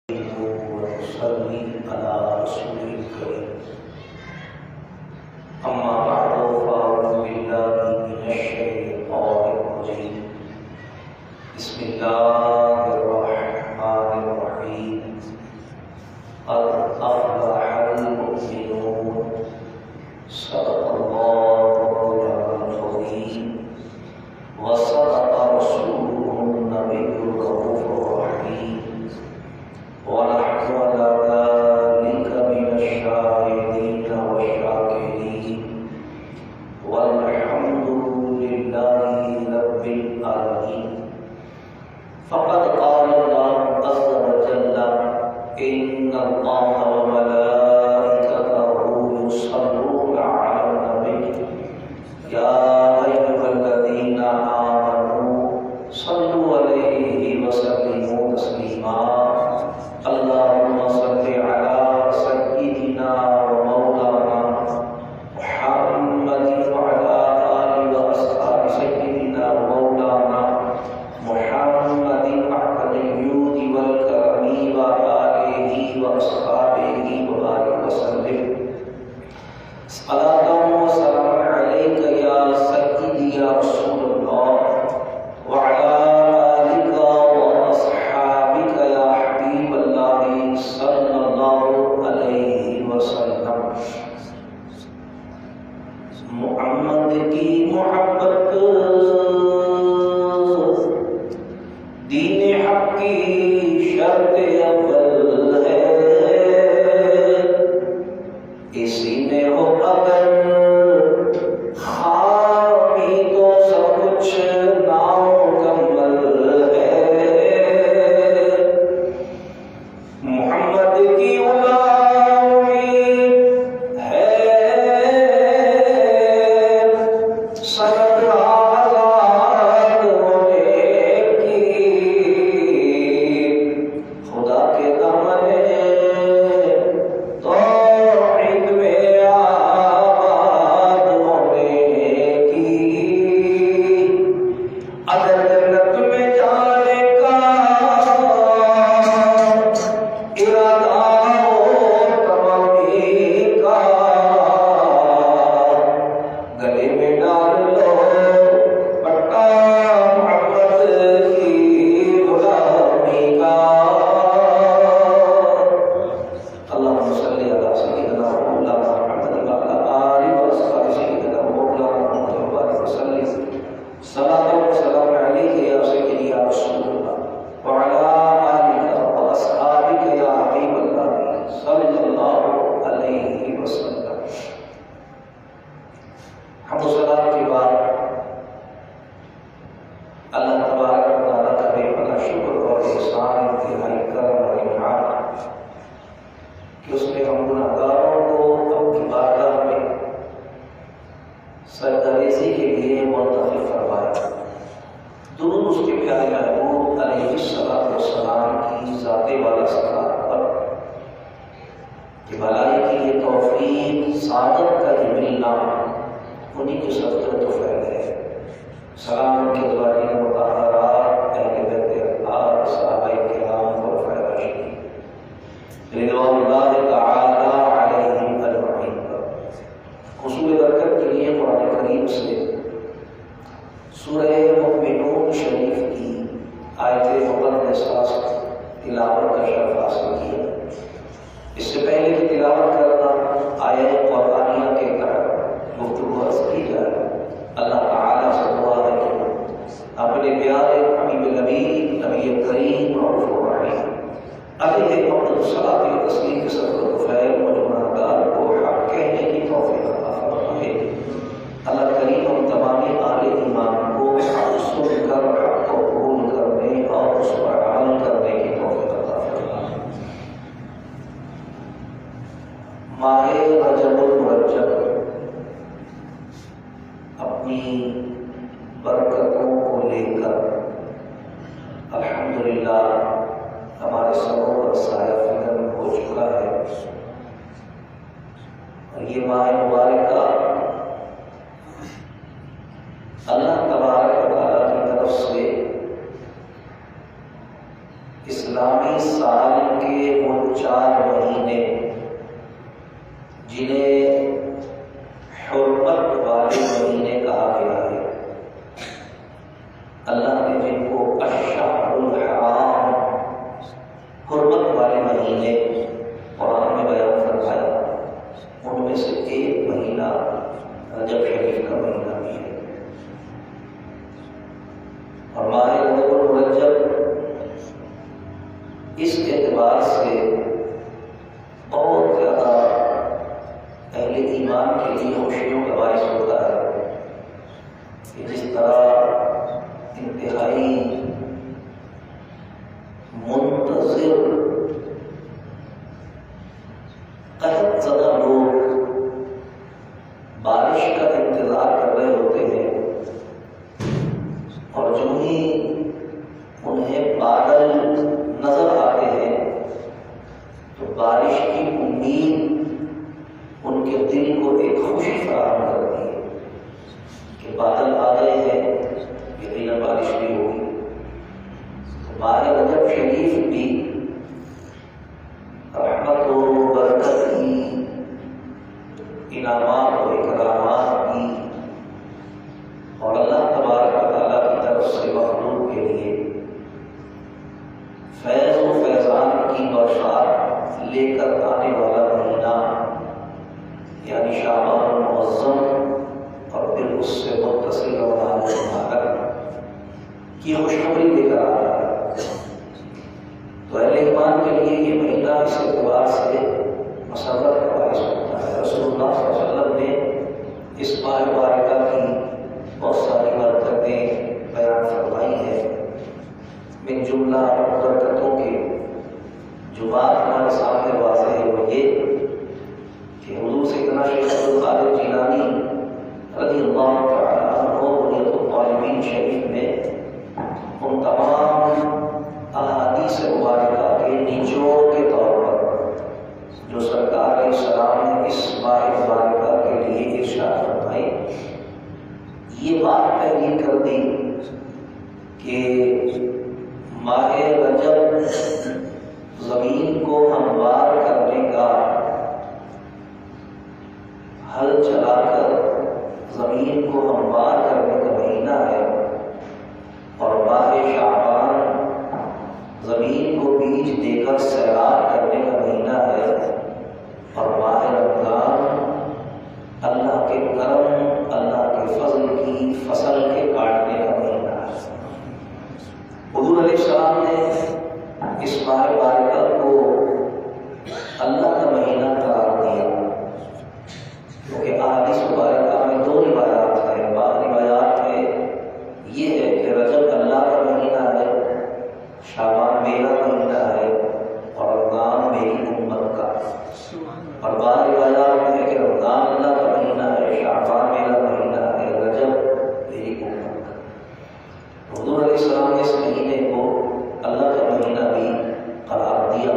ونصلي على رسول الكريم أما بعد فأعوذ بالله من الشيطان الرجيم بسم الله الرحمن الرحيم قد أفلح المؤمنون صدق الله مولانا العظيم وصدق رسوله النبي الرؤوف الرحيم ونحن على ذلك من الشاهدين والشاكرين والحمد لله رب العالمين. فقد قال الله عز وجل إن الله وملائكته يصلون على النبي يا أيها الذين آمنوا صلوا عليه وسلموا تسليما. اللهم صل على سيدنا ومولانا محمد وعلى آله وأصحاب سيدنا ومولانا محمد أحمد الجود والكرم وآله وأصحابه وبارك وسلم. صلاة وسلام عليك يا سيدي يا رسول الله وعلى آلك وأصحابك يا حبيب الله صلى الله عليه وسلم. محمد کی محبت دین حق کی شرط اول ہے، اسی میں ہو اگر خامی تو سب کچھ نامکمل ہے. محمد کی غلامی ہے سند آزاد ہونے کی، خدا کے دامن توحید میں آباد ہونے کی. اگر جنت میں جانے کا ارادہ ہو تمامی کا، گلے میں ڈال لو پٹا محمد کی غلامی کا. اللهم صل على سيدنا مولانا محمد وعلى آله وأصحاب سيدنا مولانا محمد وبارك وسلم. صلاة وسلام عليك يا سيدي يا رسول الله وعلى آلك وأصحابك يا حبيب الله صلى الله عليه وسلم. حمد و ثنا کے بعد اللہ تبارک و تعالیٰ کا بے پناہ شکر اور احسان انتہائی کرم اور انعام کہ اس نے ہم گناہگاروں کو اپنی بارگاہ میں سرگریزی کے لیے منتخب فرمایا. درود اس کے پیارے محبوب علیہ السلام کی ذات والا صلاۃ پر کہ بھلائی کی یہ توفیق سعادت کا یہ ملنا انہی کے صدقے تو فیل ہے. سلام کے ذوالین مطہرات اہل بیت اطہار صحابہ کرام خلفائے راشدین رضوان اللہ تعالی علیہم اجمعین پر. حصول برکت کے لیے قرآن کریم سے سورہ مؤمنون شریف کی آیت مقدسہ تلاوت کا شرف حاصل کیا. اس سے پہلے کہ تلاوت کرنا آیت قرآنیہ کے تحت گفتگو عرض کی جائے، اللہ تعالیٰ سے دعا ہے کہ اپنے پیارے حبیب نبی نبی کریم رؤوف الرحیم علیہ افضل الصلاۃ والتسلیم کے صدقہ طفیل مجموعہ کو حق کہنے کی توفیق عطا فرمائے. اللہ کریم ہم تمام آل ایمان کو حق سن کر حق کو قبول کرنے اور اس پر عمل کرنے کی توفیق عطا فرمائے. ماہ رجب المرجب اپنی برکتوں کو لے کر الحمدللہ ہمارے سروں پر سایہ فکن ہو چکا ہے. اور یہ ماہ مبارکہ اللہ تبارک و تعالیٰ کی طرف سے اسلامی سال کے اعتبار سے بہت زیادہ اہل ایمان کے لیے خوشیوں کا باعث ہوتا ہے کہ جس طرح انتہائی منتظر قحط زدہ لوگ بارش کا انتظار کر رہے ہوتے ہیں اور جو ہی انہیں بادل نظر آتے ہیں تو بارش کی امید ان کے دل کو ایک خوشی فراہم کرتی ہے کہ بادل آ گئے ہیں، یقیناً بارش بھی ہوگی۔ ماہ رجب شریف بھی رحمت و برکت کی، انعامات و اکرامات کی اور اللہ تبارک و تعالیٰ کی طرف سے مخلوق کے لیے فیض و فیضان کی برسات لے کر آنے والا مہینہ یعنی شعبان المعظم اور پھر اس سے متصل رمضان المبارک کی خوشخبری لے کر آ رہا ہے۔ تو اہل ایمان کے لیے یہ مہینہ اس اعتبار سے مسرت کا باعث ہوتا ہے۔ رسول اللہ صلی اللہ علیہ وسلم نے اس ماہ مبارکہ کی بہت ساری برکتیں بیان فرمائی ہیں۔ من جملہ برکتوں کے جو بات ہمارے سامنے واضح ہے وہ یہ کہ حضور سیدنا شیخ عبدالقادر جیلانی رضی اللہ تعالیٰ عنہ بنیۃ الطالبین شریف میں ان تمام احادیث مبارکہ کے نچوڑ کے طور پر جو سرکار علیہ السلام نے اس ماہ مبارکہ کے لیے ارشاد فرمائی، یہ بات تحریر کر دی کہ ماہ رجب زمین کو ہموار کرنے کا، ہل چلا کر زمین کو ہموار کرنے کا مہینہ ہے، اور ماہ شعبان زمین کو بیج دے کر سیراب کرنے کا مہینہ ہے، اور ماہ رمضان اللہ کے کرم، اللہ کے فضل کی فصل کے کاٹنے کا مہینہ ہے۔ حضور علیہ السلام نے اس ماہ مبارکہ کو اللہ کا مہینہ قرار دیا، کیونکہ احادیث مبارکہ میں دو روایات ہیں۔ بعض روایات میں یہ ہے کہ رجب اللہ کا مہینہ ہے، شعبان میرا مہینہ ہے اور رمضان میری امت کا، اور بعض روایات میں ہے کہ رمضان اللہ کا مہینہ ہے، شعبان میرا مہینہ ہے، رجب میری امت کا۔ حضور علیہ السلام نے اس مہینے کو اللہ کا مہینہ بھی قرار دیا،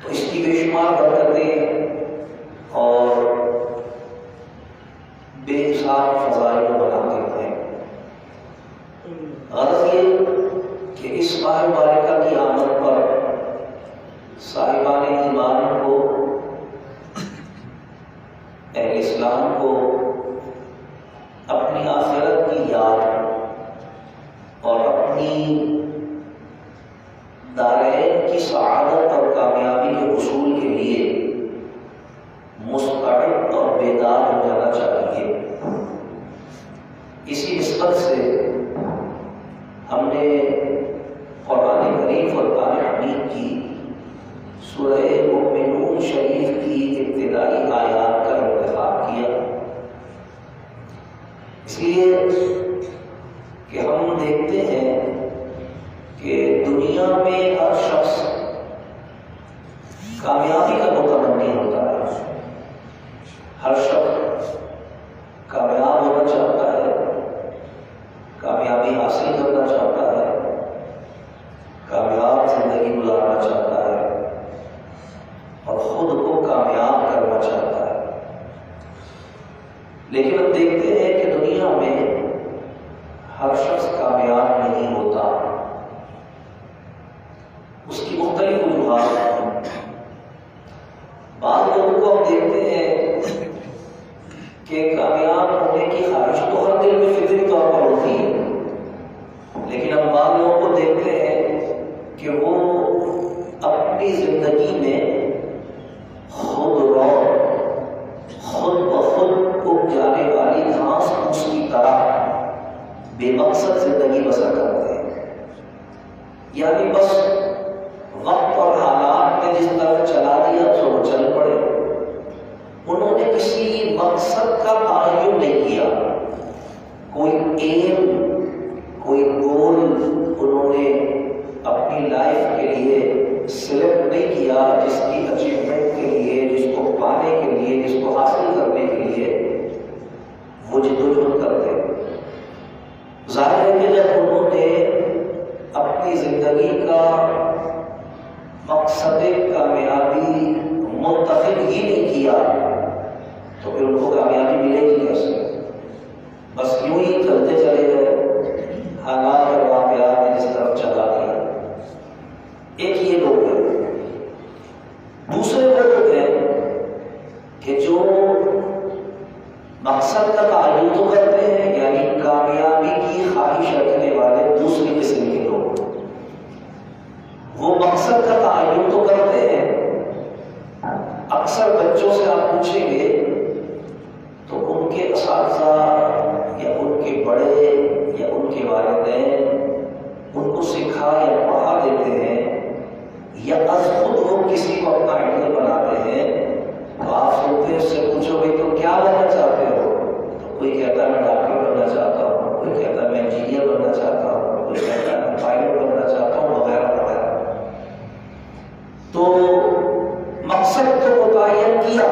تو اس کی بے شمار برکتیں اور بے حساب فضائل و مناقب ہیں۔ غرض یہ کہ اس ماہ مبارکہ کی آمد پر صاحبان ایمان کو، اہل اسلام کو اپنی آخرت کی یاد اور اپنی دارین کی سعادت اور کامیابی کے حصول کے لیے مستعد اور بیدار ہو جانا چاہیے۔ اسی نسبت سے ہم نے قرآن کریم فرقان حمید کی سورہ مؤمنون شریف کی ابتدائی آیات کا انتخاب کیا، اس لیے کہ ہم دیکھتے ہیں کہ دنیا میں ہر شخص کامیابی کا متمنی ہوتا ہے، ہر شخص کامیاب ہونا چاہتا ہے، کامیابی حاصل کرنا چاہتا ہے، کامیاب زندگی گزارنا چاہتا ہے اور خود کو کامیاب کرنا چاہتا ہے۔ لیکن ہم دیکھتے ہیں کہ دنیا میں ہر شخص کامیاب نہیں ہوتا، اس کی مختلف وجوہات ہیں۔ بعض لوگوں کو ہم دیکھتے ہیں کہ کامیاب ہونے کی خواہش تو ہر دل میں فطری طور پر ہوتی ہے، لیکن ہم بعض لوگوں کو دیکھتے ہیں کہ وہ اپنی زندگی میں خود رو، خود بخود اگ جانے والی گھاس پھوس کی طرح بے مقصد زندگی بسر کرتے ہیں۔ یعنی بس وقت اور حالات نے جس طرح چلا دیا تو وہ چل پڑے. انہوں نے کسی مقصد کا تعین نہیں کیا، کوئی ایم، کوئی گول انہوں نے اپنی لائف کے لیے سلیکٹ نہیں کیا جس کی اچیومنٹ کے لیے، جس کو پانے کے لیے، جس کو حاصل کرنے کے لیے وہ جدوجہد کرتے. ظاہر ہے کہ جب انہوں نے اپنی زندگی کا مقصد کامیابی منتخب ہی نہیں کیا تو پھر ان کو کامیابی ملے گی کیسے؟ بس یوں ہی چلتے چلے گئے، حالات اور واقعات نے جس طرف چلا دیا. ایک یہ لوگ ہیں. دوسرے وہ لوگ ہیں کہ جو مقصد کا تعین تو کرتے ہیں، یعنی کامیابی کی خواہش رکھنے والے دوسری قسم کے لوگ. وہ مقصد کا تعین تو کرتے ہیں. اکثر بچوں سے آپ پوچھیں گے تو ان کے اساتذہ یا ان کے بڑے یا ان کے والدین ان کو سکھا یا پڑھا دیتے ہیں یا از خود وہ کسی کو اپنا آئیڈیل بناتے ہیں. تو آپ سنتے اس سے پوچھو گے تو کیا بننا چاہتے ہو؟ تو کوئی کہتا ہے میں ڈاکٹر بننا چاہتا ہوں، کوئی کہتا ہے میں انجینئر بننا چاہتا ہوں، کوئی کہتا ہے میں پائلٹ بننا چاہتا ہوں، وغیرہ وغیرہ. تو مقصد تو متعین کیا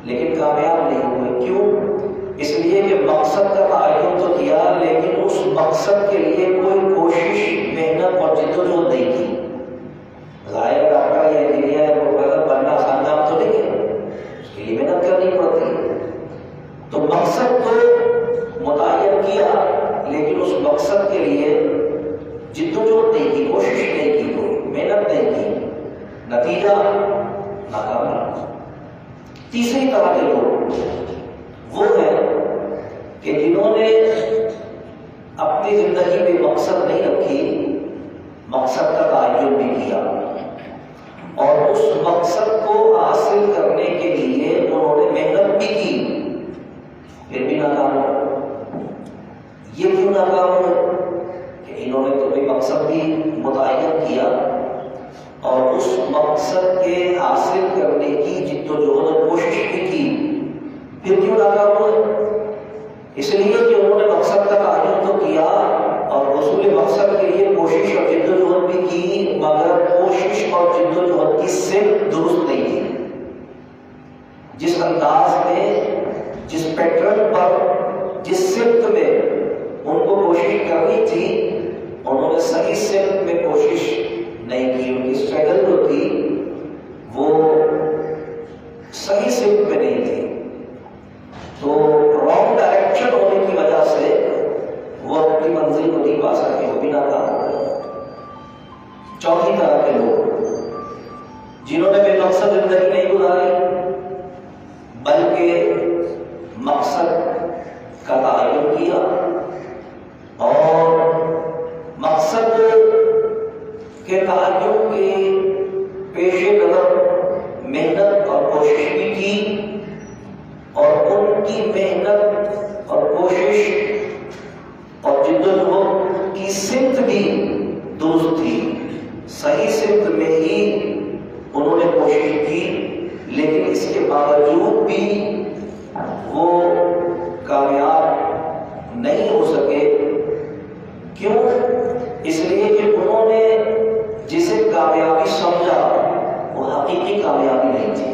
لیکن کامیاب نہیں ہوئے. کیوں؟ اس لیے کہ مقصد کا تعین تو کیا لیکن اس مقصد کے لیے کوئی کوشش، محنت اور جدوجہد نہیں کی. ظاہر ڈاکٹر یا انجینئر یا پروفیسر بننا آسان کام تو نہیں ہے، اس کے لیے محنت کرنی پڑتی ہے. تو مقصد تو متعین کیا لیکن اس مقصد کے لیے جدوجہد نہیں کی، کوشش نہیں کی، کوئی محنت نہیں کی، نتیجہ ناکامی. تیسری طرح کے لوگ وہ ہیں کہ جنہوں نے اپنی زندگی میں مقصد نہیں رکھی، مقصد کا تعین بھی کیا اور اس مقصد کو حاصل کرنے کے لیے انہوں نے محنت بھی کی، پھر بھی ناکام ہو. یہ کیوں ناکام ہو؟ کہ انہوں نے تو کوئی مقصد بھی متعین کیا اور اس مقصد کے حاصل کرنے کی جدوجہد اور کوشش بھی کی، پھر کیوں ناکام ہوئے؟ اس لیے کہ انہوں نے مقصد کا تعین تو کیا اور حصول مقصد کے لیے کوشش اور جدوجہد بھی کی، مگر کوشش اور جدوجہد کی سمت درست نہیں تھی. جس انداز میں، جس پیٹرن پر، جس سمت میں ان کو کوشش کرنی تھی انہوں نے صحیح سمت میں کوشش نہیں کی. ان کی اسٹرگل جو تھی وہ صحیح سمت میں نہیں تھی، تو رانگ ڈائریکشن ہونے کی وجہ سے وہ اپنی منزل کو نہیں پا سکے، وہ بھی ناکام ہو گئے. چوتھی طرح کے لوگ جنہوں نے بے مقصد زندگی نہیں گزاری بلکہ مقصد کا تعین کیا اور مقصد کے تعین کے پیش نظر محنت اور کوشش بھی کی اور ان کی محنت اور کوشش اور جدوجہد کی سمت بھی درست تھی. صحیح سمت میں ہی انہوں نے کوشش کی لیکن اس کے باوجود بھی وہ کامیاب نہیں ہو سکے. کیوں؟ اس لیے کہ انہوں نے جسے کامیابی سمجھا وہ حقیقی کامیابی نہیں تھی.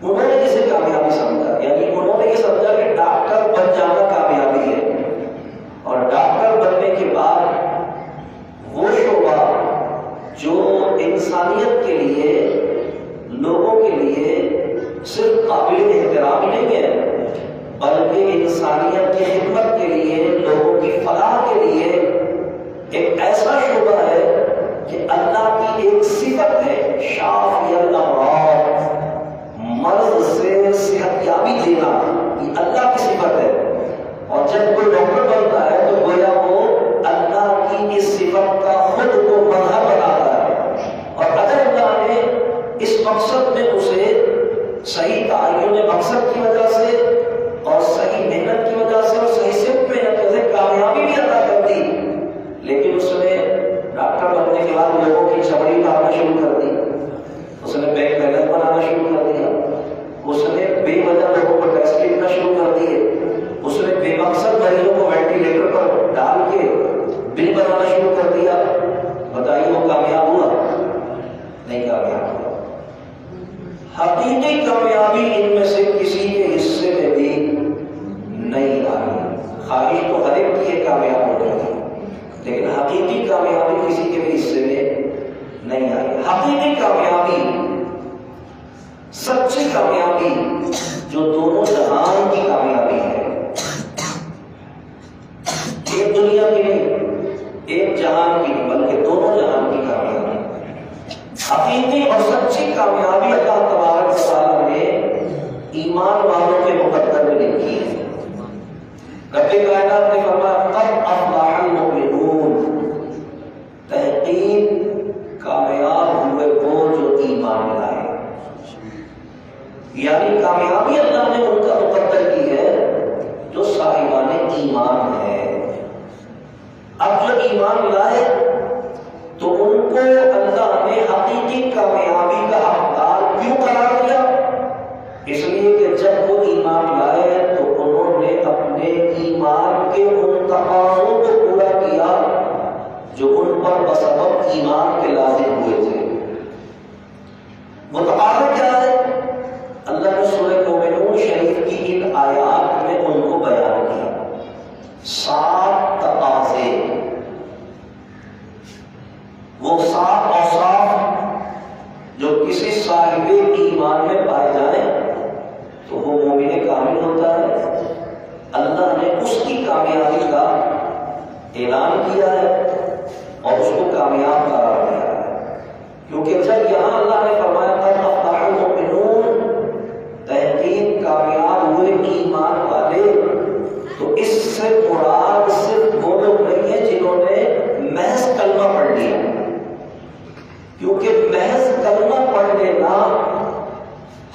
انہوں نے جسے کامیابی سمجھا یعنی انہوں نے یہ سمجھا کہ ڈاکٹر بن جانا کامیابی ہے اور ڈاکٹر بننے کے بعد وہ شعبہ جو انسانیت کے لیے، لوگوں کے لیے صرف قابل احترام ہی نہیں ہے بلکہ انسانیت کی خدمت کے لیے، لوگوں کی فلاح کے لیے ایک ایسا شعبہ ہے کہ اللہ کی ایک صفت ہے، شافی الامراض، مرض سے صحت یابی دینا، یہ اللہ کی صفت ہے. اور جب کوئی ڈاکٹر بنتا ہے تو گویا وہ اللہ کی اس صفت کا خود کو مظہر بناتا ہے. اور اگر اللہ نے اس مقصد میں اسے صحیح تعین جانا شروع کر دیا، بتائیے وہ کامیاب ہوا؟ نہیں کامیاب ہوا۔ حقیقی کامیابی ان میں سے کسی کے حصے میں بھی نہیں آئی۔ خواہش تو ہر ایک کی کامیاب ہونے کی، لیکن حقیقی کامیابی کسی کے بھی حصے میں نہیں آئی۔ حقیقی کامیابی، سچی کامیابی جو دونوں جہان کی کامیابی ہے، ایک دنیا کی نہیں، ایک جہان کی، بلکہ دونوں جہان کی کامیابی۔ حقیقی اور سچی کامیابی اللہ تبارک و تعالیٰ نے ایمان والوں کے مقدر میں لکھی ہے۔ رب کائنات نے فرمایا قد افلح المؤمنون، تحقیق کامیاب ہوئے وہ جو ایمان لائے۔ یعنی کامیابی اللہ نے ان کا مقدر کی ہے جو صاحبان ایمان ہے۔ اب جو ایمان لائے تو ان کو اللہ نے حقیقی کامیابی کا حقدار کیوں قرار دیا؟ اس لیے کہ جب وہ ایمان لائے تو انہوں نے اپنے ایمان کے ان تقاضوں کو پورا کیا جو ان پر بسبب ایمان کے لازم ہوئے تھے۔ وہ تقاضا کیا ہے؟ اللہ نے سورہ مومنون شریف کی ان آیات میں ان کو بیان کیا۔ 7 تقاضے، وہ 7 اوصاف جو کسی صاحب ایمان میں پائے جائیں تو وہ مومن کامل ہوتا ہے۔ اللہ نے اس کی کامیابی کا اعلان کیا ہے اور اس کو کامیاب قرار دیا ہے، کیونکہ جب یہاں اللہ نے فرمایا قد افلح المؤمنون، تحقیق کامیاب ہوئے ایمان والے، تو اس سے مراد صرف وہ لوگ نہیں ہیں جنہوں نے محض کلمہ پڑھ لیا، کیونکہ محض کلمہ پڑھ لینا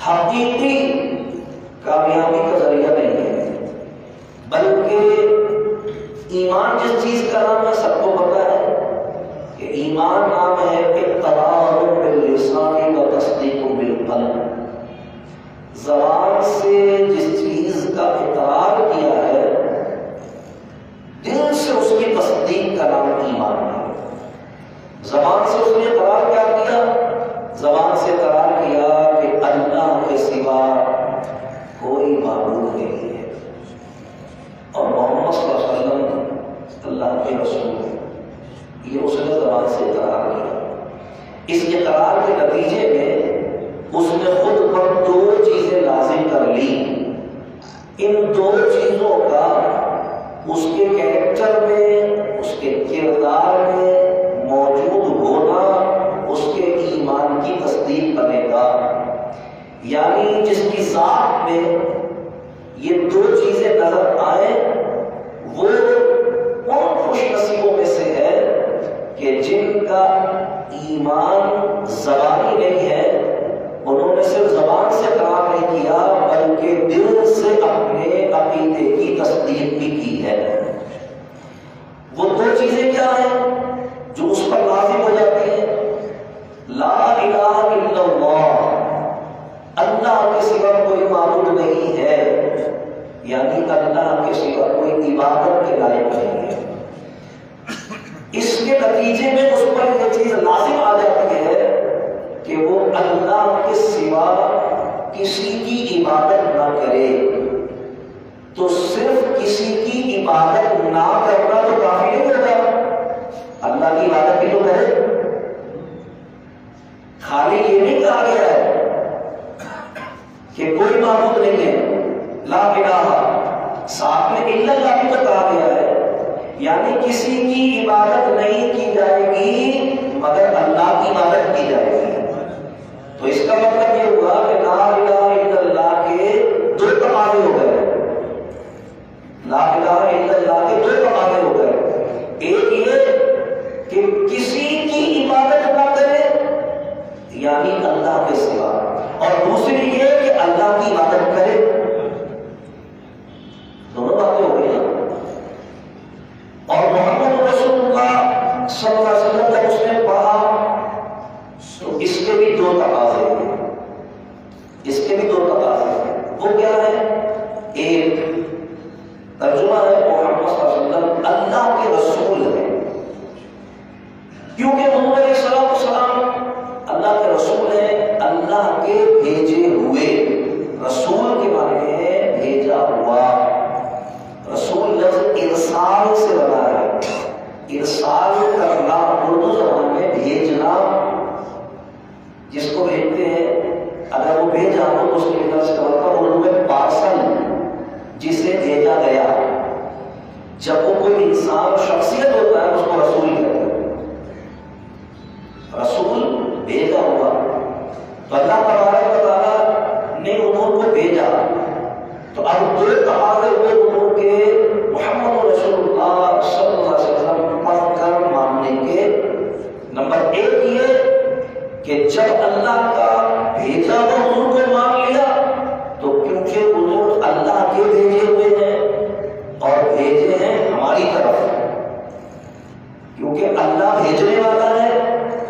حقیقی کامیابی کا ذریعہ نہیں ہے، بلکہ ایمان جس چیز کا نام ہے سب کو پتا ہے کہ ایمان نام ہے اقرار باللسان و تصدیق بالقلب۔ زبان سے جس چیز کا اقرار کیا ہے، دل سے اس کی تصدیق کا نام ایمان ہے۔ زبان سے اس نے اقرار کیا کیا؟ زبان سے اقرار کیا کہ اللہ کے سوا کوئی معبود نہیں ہے اور محمد صلی اللہ علیہ وسلم اللہ کے رسول ہے، یہ اس نے زبان سے اقرار کیا۔ اس اقرار کے نتیجے میں اس نے خود پر 2 چیزیں لازم کر لی۔ ان 2 چیزوں کا اس کے کیریکٹر میں، اس کے کردار میں موجود ہونا اس کے ایمان کی تصدیق بنے گا۔ یعنی جس کی ذات میں یہ 2 چیزیں نظر آئیں وہ ان خوش نصیبوں میں سے ہے کہ جن کا ایمان زبانی نہیں ہے، انہوں نے صرف زبان سے اقرار نہیں کیا بلکہ دل سے اپنے عقیدے کی تصدیق بھی کی ہے۔ وہ 2 چیزیں کیا ہیں جو اس پر لازم ہو جاتی ہیں؟ لا الہ الا اللہ، اللہ کے سوا کوئی معبود نہیں ہے، یعنی اللہ کے سوا کوئی عبادت کے لائق نہیں ہے۔ اس کے نتیجے میں اس پر یہ چیز لازم آ جاتی ہے کہ وہ اللہ کے سوا کسی کی عبادت نہ کرے۔ تو صرف کسی کی عبادت نہ کرنا تو کافی نہیں ہوتا، اللہ کی عبادت بھی تو کرے۔ خالی یہ نہیں کہا گیا ہے کہ کوئی معبود نہیں ہے، لا الہ، ساتھ میں الا اللہ بھی تو کہا گیا ہے، یعنی کسی کی عبادت نہیں کی جائے گی مگر اللہ کی عبادت کی جائے گی۔ تو اس کا مطلب یہ ہوا کہ لا الہ الا اللہ کے 2 تقاضے ہو گئے، لا الہ الا اللہ کے 2 تقاضے ہو گئے۔ ایک یہ کہ کسی کی عبادت نہ کرے یعنی اللہ کے سوا، اور دوسری یہ کہ اللہ کی عبادت کرے۔ دونوں باتیں ہو گئی نا۔ اور محمد رسول اللہ صلی اللہ علیہ وسلم جب اس نے پڑھا تو اس کے بھی 2 تقاضے ہیں، اس کے بھی 2 تقاضے ہیں۔ وہ کیا ہے؟ ایک ترجمہ ہے محمد صلی اللہ علیہ وسلم اللہ کے رسول ہے، کرنا، اردو زبان میں بھیجنا، جس کو بھیجتے ہیں اگر وہ بھیجا ہو تو اس کی وجہ سے اردو میں پارسل، جسے بھیجا گیا۔ جب وہ کوئی انسان شخصیت ہوتا ہے اس کو رسول کہتے ہیں، رسول بھیجا ہوا۔ تو اللہ تبارک و تعالیٰ نے امور کو بھیجا، تو اب دو تقاضے ہوئے امور کے محمد رسول اللہ صلی اللہ علیہ وسلم پڑھ کر ماننے کے۔ نمبر ایک یہ کہ جب اللہ کا بھیجا ہوا امور کو مان لیا تو کیونکہ حضور اللہ کے بھیجے ہوئے ہیں اور بھیجے ہیں ہماری طرف، کیونکہ اللہ بھیجنے والا ہے،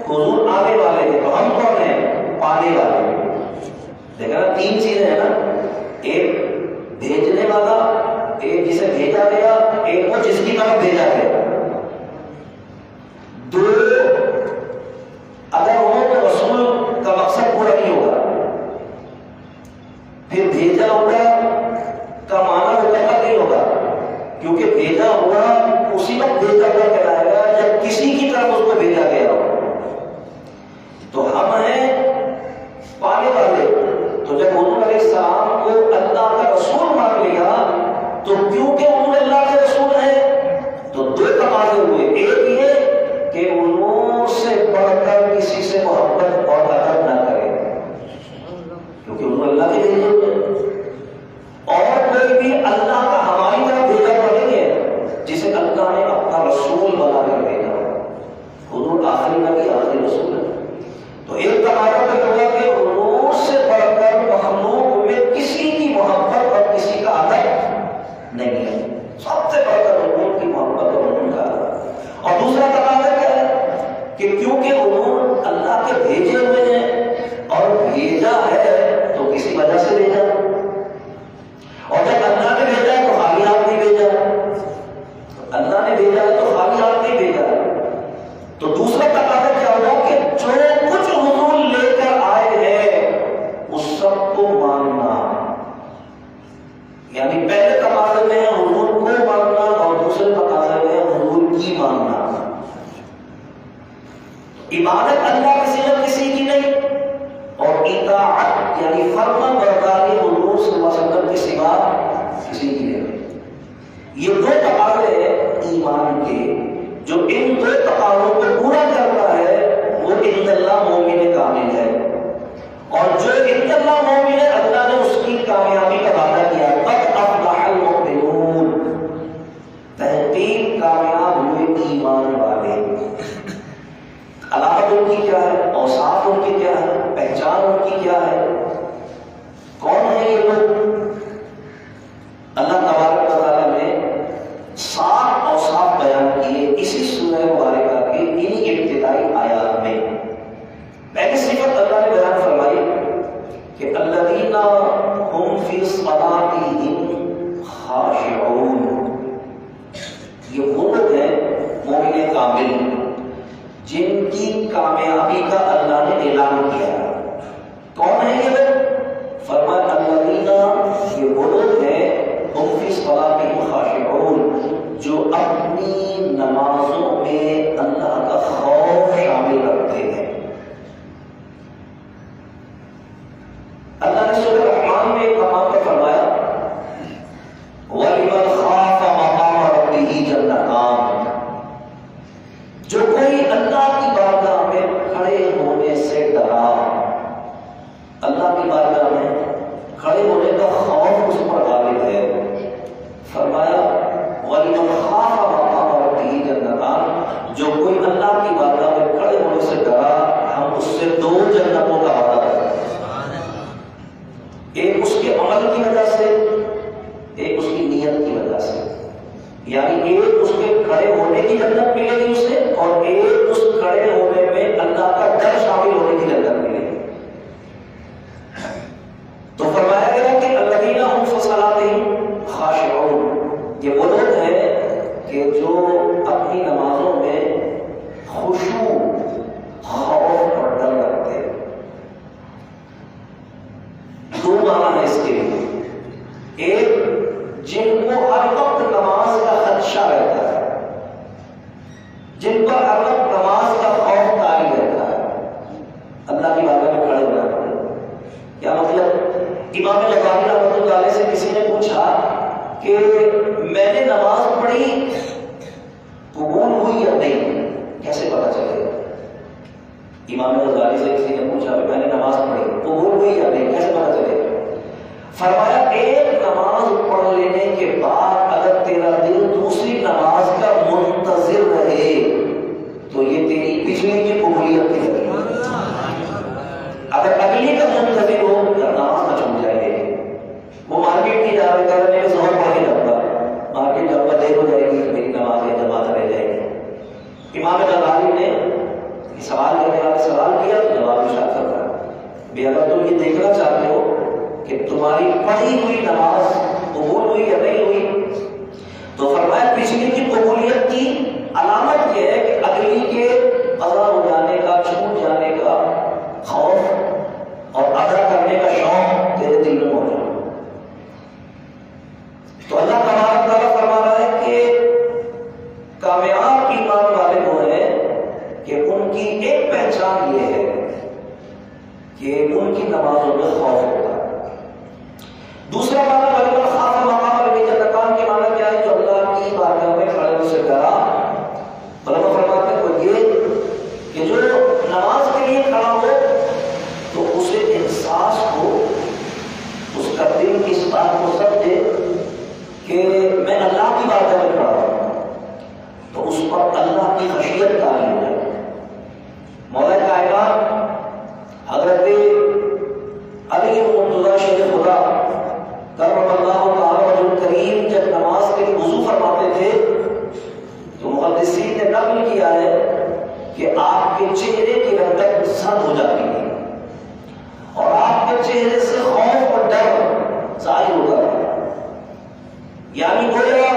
حضور آنے والے ہیں، تو ہم کون ہیں؟ پانے والے۔ دیکھا نا، تین چیزیں ہیں نا، ایک بھیجنے والا، ایک جسے بھیجا گیا، ایک وہ جس کی طرف بھیجا گیا۔ دو، اگر وہ رسول کا مقصد پورا نہیں ہوگا، پھر بھیجا ہوا کا معنی مکمل نہیں ہوگا، کیونکہ بھیجا ہوا اسی وقت بھیجا ہوا کہلائے گا جب کسی کی طرف اس کو بھیجا گیا ہو۔ تو ہم ہیں پانے والے، تو جب حضور علیہ السلام کو اللہ کا رسول مان لیا تو کیونکہ حضور اللہ کے رسول ہیں تو دو تقاضے ہوئے، ایک یہ کہ حضور سے بڑھ کر کسی سے محبت اور ادب نہ کرے، کیونکہ حضور اللہ کے بھیجے ہوئے، اور کوئی بھی اللہ کا ہماری طرف بھیجا ہوا نہیں ہے جسے اللہ نے اپنا رسول بنا کر بھیجا۔ حضور آخری نبی، آخری رسول ہے۔ تو ایک تقاضا تو ہوگا کہ حضور سے بڑھ کر مخلوق میں کسی کی محبت اور کسی کا ادب نہیں ہے، سب سے بڑھ کر حضور کی محبت اور حضور کا ادب۔ اور دوسرا تقاضا کیا ہے کہ کیونکہ حضور اللہ کے بھیجے ہوئے ہیں اور بھیجا ہے تو کسی وجہ سے بھیجا، اور جب اللہ نے بھیجا ہے تو خالی ہاتھ نہیں بھیجا، اللہ نے بھیجا ہے تو خالی ہاتھ نہیں بھیجا۔ تو دوسرا تقاضا کیا ہوگا کہ جو کچھ حضور لے کر آئے ہیں اس سب کو ماننا، یعنی پہلے تقاضے میں حضور کو ماننا اور دوسرے تقاضے میں حضور کی ماننا۔ عبادت اللہ کے سوا کسی کی نہیں، اور اطاعت یعنی فرما برداری حضور صلی اللہ علیہ وسلم کے سوا کسی کی نہیں۔ یہ دو تقاضے ہیں ایمان کے، جو ان دو تقاضوں کو پورا کرتا ہے وہ عند اللہ مومن کامل ہے، اور جو عند اللہ مومن ہے اللہ نے اس کی کامیابی کا وعدہ کیا، قد افلح المؤمنون، تحقیق کامیاب ہوئے ایمان والے۔ علامت ان کی کیا ہے، اوصاف ان کی کیا ہے، پہچان ان کی کیا ہے، کون ہے یہ لوگ؟ اللہ تبارک و تعالیٰ نے 7 اوصاف بیان کیے اسی سورہ مبارکہ کی انہی ابتدائی آیات میں۔ پہلی صفت اللہ نے بیان فرمائی کہ الذین هم فی صلاتہم خاشعون، یہ وہ لوگ ہیں مومن کامل جن کی کامیابی کا اللہ نے اعلان کیا۔ کون ہے یہ لوگ؟ فرمایا الذین، یہ وہ لوگ ہیں ہم فی صلاتہم خاشعون، جو اپنی نمازوں میں اللہ کا خوف شامل رکھتے ہیں۔ اللہ نے سورہ رحمان میں ایک مقام پر فرمایا وَلِمَنْ خَافَ مَقَامَ رَبِّهِ جَنَّتَانِ، جو کوئی اللہ کی بارگاہ میں کھڑے ہونے سے ڈرا، اللہ کی بارگاہ میں کھڑے ہونے کا خوف اس پر غالب ہے، فرمایا وَلِمَنْ خَافَ مَقَامَ رَبِّهِ جَنَّتَانِ، جو کوئی اللہ کی بارگاہ میں کھڑے ہونے سے ڈرا ہم اس سے 2 جنتوں کا وعدہ کرتے ہیں، ایک اس کے عمل کی وجہ سے، ایک اس کی نیت کی وجہ سے، یعنی ایک اس کے کھڑے ہونے کی جنت ملے گی اسے، اور ایک اس کھڑے ہونے میں اللہ کا ڈر شامل ہونے کی جنت ملے گی۔ تو فرمایا گیا کہ الذین هم فی صلاتہم خاشعون، یہ وہ لوگ ہیں کہ جو اپنی نمازوں میں کہ میں نے نماز پڑھی قبول ہوئی یا نہیں، کیسے پتا چلے گا؟ امام غزالی سے کسی نے پوچھا کہ میں نے نماز پڑھی قبول ہوئی یا نہیں، کیسے پتا چلے گا؟ فرمایا ایک نماز پڑھ لینے کے بعد اگر تیرا دل دوسری نماز کا منتظر رہے تو یہ تیری پچھلی کی قبولیت کی لگے، اگر اگلی کا منتظر ہو نماز نہ چھوٹ جائے گی۔ وہ مارکیٹ کی جا رہا ہے زہر پڑھ کے جاؤں گا، مارکیٹ جاؤں گا دیر ہو جائے گی، میری نماز یا جماعت رہ جائے گی۔ امام غزالی نے سوال کرنے والے سوال کیا تو جواب ارشاد کرتا بھی اگر تم یہ دیکھنا چاہتے ہو کہ تمہاری پڑھی ہوئی نماز قبول ہوئی یا نہیں ہوئی تو فرمایا پچھلی کی قبولیت کی علامت یہ ہے کہ اگلی کے قضا ہو جانے کا، چھوٹ جانے کا خوف اور ادا کرنے کا شوق تیرے دل میں موجود۔ تو اللہ تبارک تعالیٰ فرما رہا ہے کہ کامیاب ایمان والے وہ ہیں کہ ان کی ایک پہچان یہ ہے کہ ان کی نمازوں میں خوف ہوگا۔ دوسرا معنی غالباً خاص مقام ربی جنتان کے معنی کیا ہے؟ جو اللہ کی بارگاہ میں کھڑے ہو سے ڈرا۔ علماء فرماتے ہیں وہ یہ کہ جو نماز کے لیے کھڑا ہو تو اسے احساس ہو، اس کا دل اس بات کو سمجھے کہ میں اللہ کی بارگاہ میں کھڑا ہوں، تو اس پر اللہ کی خشیت طاری ہو جائے۔ مولا کائنات حضرت علی مرتضیٰ شیخ خدا کرم اللہ تعالی وجہ کریم جب نماز کے لیے وضو فرماتے تھے تو محدثین نے نقل کیا ہے کہ آپ کے چہرے کی رنگت زرد ہو جاتی تھی اور آپ کے چہرے سے خوف اور ڈر ظاہر ہوتا تھا، یعنی گویا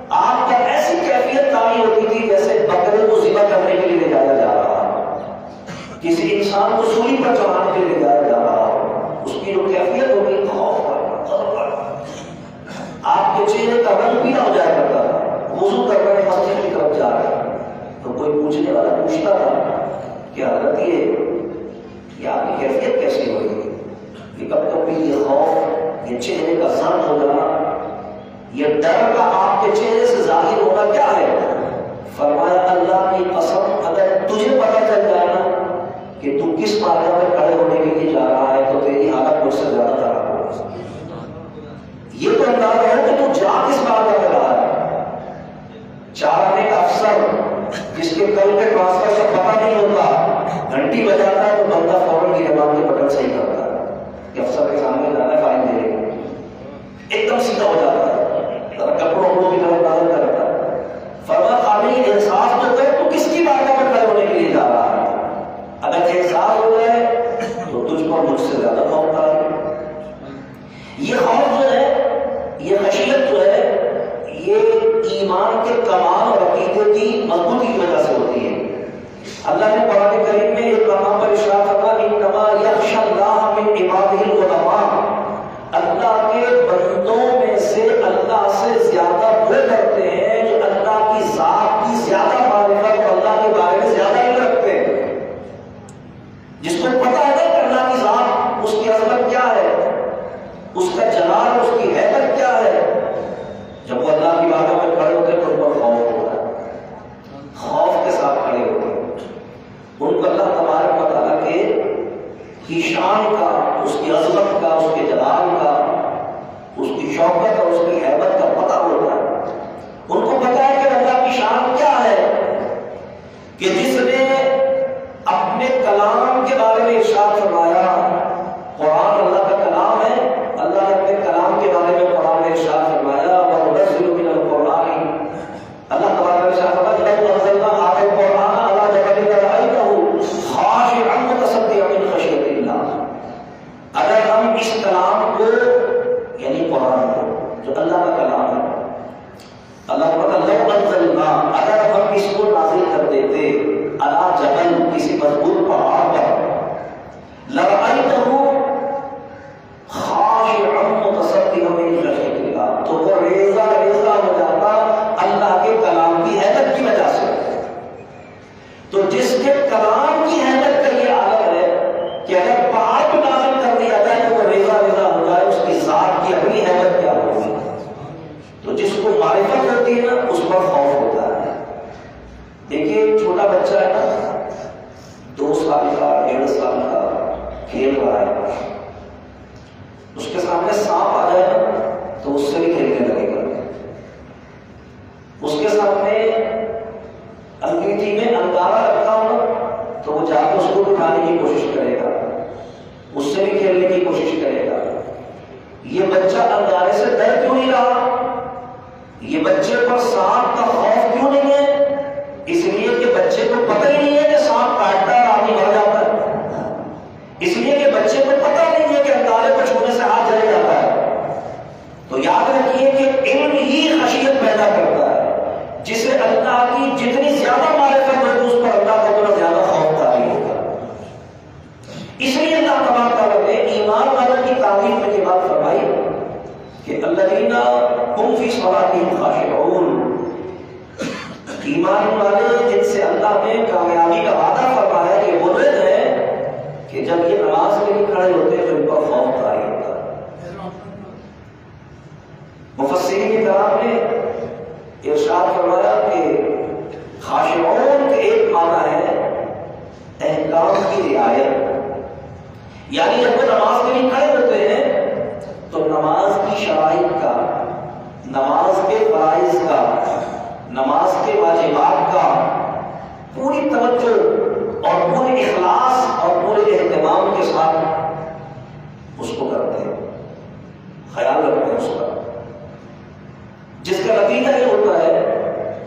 آپ کا ایسی کیفیت تعمیر ہوتی تھی جیسے بکرے کو ذبح کرنے کے لیے لے جایا جا رہا ہے، کسی انسان کو سولی پر چڑھانے کے لیے لے جایا جا رہا ہو، اس کی جو کیفیت ہوگی خوف پر، آپ کے چہرے کا رنگ پیلا ہو جایا کرتا تھا۔ وضو کر رہے ہیں، مسجد کی طرف جا رہے ہیں تو کوئی پوچھنے والا پوچھتا تھا کہ حضرت یہ آپ کی کیفیت کیسی ہوئی؟ کہ کب کبھی یہ خوف، یہ چہرے کا زرد ہو جانا، یہ ڈر کا آپ کے چہرے سے ظاہر ہونا کیا ہے؟ فرمایا اللہ کی قسم اگر تجھے پتہ چل جائے نا کہ تو کس بارگاہ میں کھڑے ہونے کے لیے جا رہا ہے تو تیری حالت مجھ سے زیادہ خراب ہوگی۔ یہ تو اندازہ ہے کہ تو جا کس بارگاہ میں رہا ہے۔ چار آنے کا افسر جس کے کل کے ٹرانسفر کا پتہ نہیں ہوتا، گھنٹی بجاتا ہے تو بندہ فوراً کی زبان کے بٹن صحیح کرتا ہے کہ افسر کے سامنے جانا ہے، فائل دے گا، ایک دم سیدھا ہو جاتا ہے، کپڑوں کی طرف نظر کرتا ہے۔ فرمایا خالی احساس جو ہے تو کس کی بارگاہ میں کھڑے ہونے کے لیے جا رہا ہے؟ اگر احساس ہو جائے تو تجھ پر مجھ سے زیادہ خوف تھا۔ یہ خوف جو ہے، یہ خشیت جو ہے، یہ ایمان کے کمال اور عقیدے کی مضبوطی کی وجہ سے ہوتی ہے۔ اللہ نے قرآن کریم میں ایک مقام پر ارشاد فرمایا انما یخشی اللہ من عبادہ العلماء، اللہ کے بندوں میں سے اللہ سے زیادہ وہ کرتے ہیں جو اللہ کی ذات کی زیادہ معرفت اور اللہ کے بارے میں زیادہ علم رکھتے ہیں، جس کو پتہ ہے کہ اللہ کی ذات، اس کی عظمت کیا ہے، اس کا جلال، اس کی حیبت کیا ہے۔ جب وہ اللہ کی بارگاہ میں کھڑے ہوتے ہیں تو ان پر خوف ہوتا ہے، خوف کے ساتھ کھڑے ہوتے ہیں، ان کو اللہ تبارک و تعالیٰ کی شان کا، اس کی عظمت کا، اس کے جلال کا، اس کی شوکت اور اس کی حیبت کا پتہ ہوتا ہے۔ ان کو پتہ ہے کہ اللہ کی شان کیا ہے کہ جس نے اپنے کلام کے بارے میں ارشاد فرمایا، قرآن اللہ کا کلام ہے، اللہ نے اپنے کلام کے بارے میں قرآن میں ارشاد فرمایا وَنُنَزِّلُ مِنَ الْقُرْآنِ، اللہ تبارک و تعالیٰ فرماتا ہے لَوْ أَنزَلْنَا هَذَا الْقُرْآنَ عَلَىٰ جَبَلٍ لَرَأَيْتَهُ خَاشِعًا مُتَصَدِّعًا مِنْ خَشْيَةِ اللَّهِ، اگر ہم اس کلام کو، یعنی قرآن کو جو اللہ کا کلام ہے، اللہ تعالیٰ لَوْ أَنزَلْنَا، اگر ہم اس کو نازل کر دیتے عَلَىٰ جَبَلٍ، کسی مضبوط پہاڑ پر، لَرَأَيْتَهُ خاشعا متصدعا من خشیۃ اللہ، تو وہ ریزہ ریزہ ہو جاتا اللہ کے کلام کی حیبت کی وجہ سے۔ تو جس کے کلام کی حیبت کا یہ عالم ہے کہ اگر پہاڑ کو نازل کر دیا جائے تو وہ ریزہ ریزہ ہو جائے، اس کی ذات کی اپنی حیبت کیا ہوگی۔ ہمارا بچہ ہے نا 2 سال کا 1.5 سال کا کھیل رہا ہے، اس کے سامنے سانپ آ جائے نا تو اس سے بھی کھیلنے لگے گا، اس کے سامنے انگیٹھی میں انگارا رکھا ہوگا تو وہ جا کے اس کو اٹھانے کی کوشش کرے گا، اس سے بھی کھیلنے کی کوشش کرے گا۔ یہ بچہ انگارے سے ڈر کیوں نہیں رہا؟ یہ بچے پر سانپ کا خوف کیوں نہیں ہے؟ اس لیے کہ بچے کو پتہ ہی نہیں ہے کہ سانپ کاٹتا ہے اور آدمی مر جاتا ہے، اس لیے کہ بچے کو پتہ نہیں ہے کہ انگارے کو چھونے سے ہاتھ جل جاتا ہے۔ تو یاد رکھیے کہ علم ہی خشیت پیدا کرتا ہے، جسے اللہ کی جتنی زیادہ معرفت ہوگی اس پر اللہ کا اتنا زیادہ خوف طاری ہوگا۔ اس لیے اللہ تبارک و تعالیٰ نے ایمان والوں کی تعریف میں یہ بات فرمائی کہ الذین هم فی صلاتهم خاشعون، ایمان والے جن سے اللہ نے کامیابی کا وعدہ فرمایا کہ وہ لوگ ہیں کہ جب یہ نماز کے لیے کھڑے ہوتے ہیں تو ان پر خوف طاری ہوتا ہے۔ مفسرین کرام نے ارشاد فرمایا کہ خاشعون کے ایک معنی ہے احکام کی رعایت، یعنی جب وہ نماز کے لیے کھڑے ہوتے ہیں تو نماز کی شرائط کا، نماز کے فرائض کا، نماز کے واجبات کا پوری توجہ اور پورے اخلاص اور پورے اہتمام کے ساتھ اس کو کرتے ہیں، خیال رکھتے ہیں اس کا، جس کا نتیجہ یہ ہوتا ہے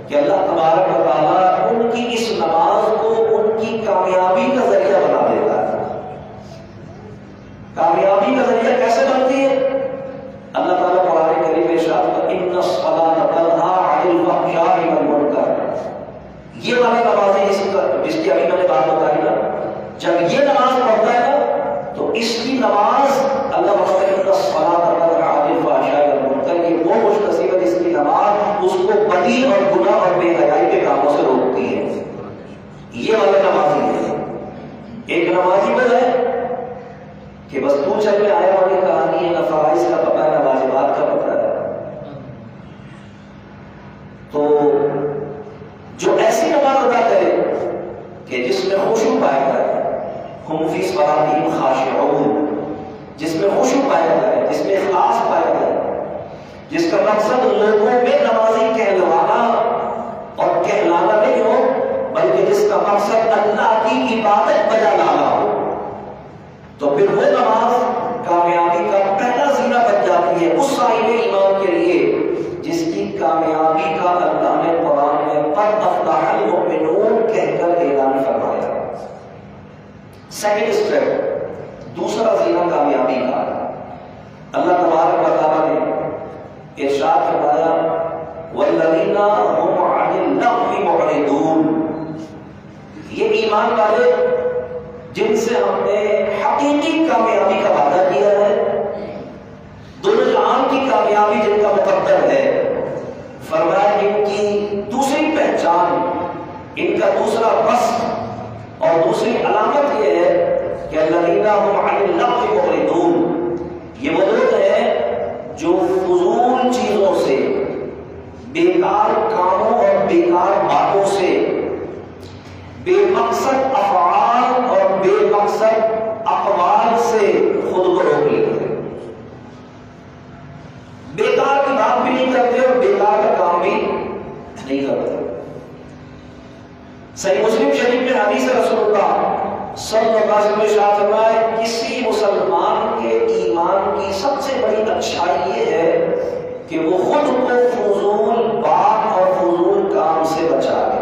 کہ اللہ تبارک و تعالیٰ ان کی اس نماز کو ان کی کامیابی کا ذریعہ بنا دیتا ہے۔ کامیابی کا ذریعہ کیسے بنتی ہے؟ اللہ تعالیٰ قرآن کریم میں ارشاد کرتا ہے ان الصلاۃ تنہی عن الفحشاء والمنکر، یہ والی نمازیں جس کی ابھی میں نے بات بتائی نا، جب یہ نماز پڑھتا ہے نا تو اس کی نماز اللہ فرماتا ہے ان الصلاۃ تنہی عن الفحشاء والمنکر، یہ وہ خوش نصیب ہے جس کی نماز اس کو بدی اور گناہ اور بے حیائی کے کاموں سے روکتی ہے۔ یہ والے نمازی ہے۔ ایک نمازی وہ ہے کہ بس تو چلنے آئے والی کہانی ہے، نہ فرائض کا پتہ ہے نہ واجبات کا پتہ ہے، تو جو ایسی نماز ادا کرے کہ جس میں خشوع پایا جائے، ہم فی صلاتہم خاشعون، جس میں خشوع پایا جائے، جس میں اخلاص پایا جائے، جس کا مقصد لوگوں میں نمازی کہلوانا اور کہلانا نہیں ہو، بلکہ جس کا مقصد اللہ کی عبادت بجا لانا ہو، تو پھر وہ نماز کامیابی کا پہلا زینہ بن جاتی ہے اس صاحب ایمان کے لیے جس کی کامیابی کا اللہ نے قرآن میں قد افلح المؤمنون کہہ کر اعلان فرمایا۔ سیکنڈ اسٹیپ، دوسرا زینہ کامیابی کا، اللہ تبارک و تعالیٰ نے ارشاد فرمایا والذین هم عن اللغو معرضون، یہ ایمان والے جن سے ہم نے حقیقی کامیابی کا وعدہ کیا ہے، دونوں جہان کی کامیابی جن کا مقدر ہے، فرمایا ان کی دوسری پہچان، ان کا دوسرا وصف اور دوسری علامت یہ ہے کہ الذین هم عن اللغو معرضون، یہ وہ لوگ ہیں جو فضول چیزوں سے، بیکار کاموں اور بیکار باتوں سے، بے مقصد افعال اور بے مقصد اقوال سے خود کو روک لیتے ہیں، بیکار کی بات بھی نہیں کرتے اور بیکار کا کام بھی نہیں کرتے۔ صحیح مسلم شریف میں حدیث رسول اللہ صلی اللہ علیہ وسلم ارشاد فرمایا کسی مسلمان کے ایمان کی سب سے بڑی اچھائی یہ ہے کہ وہ خود کو فضول بات اور فضول کام سے بچا لے،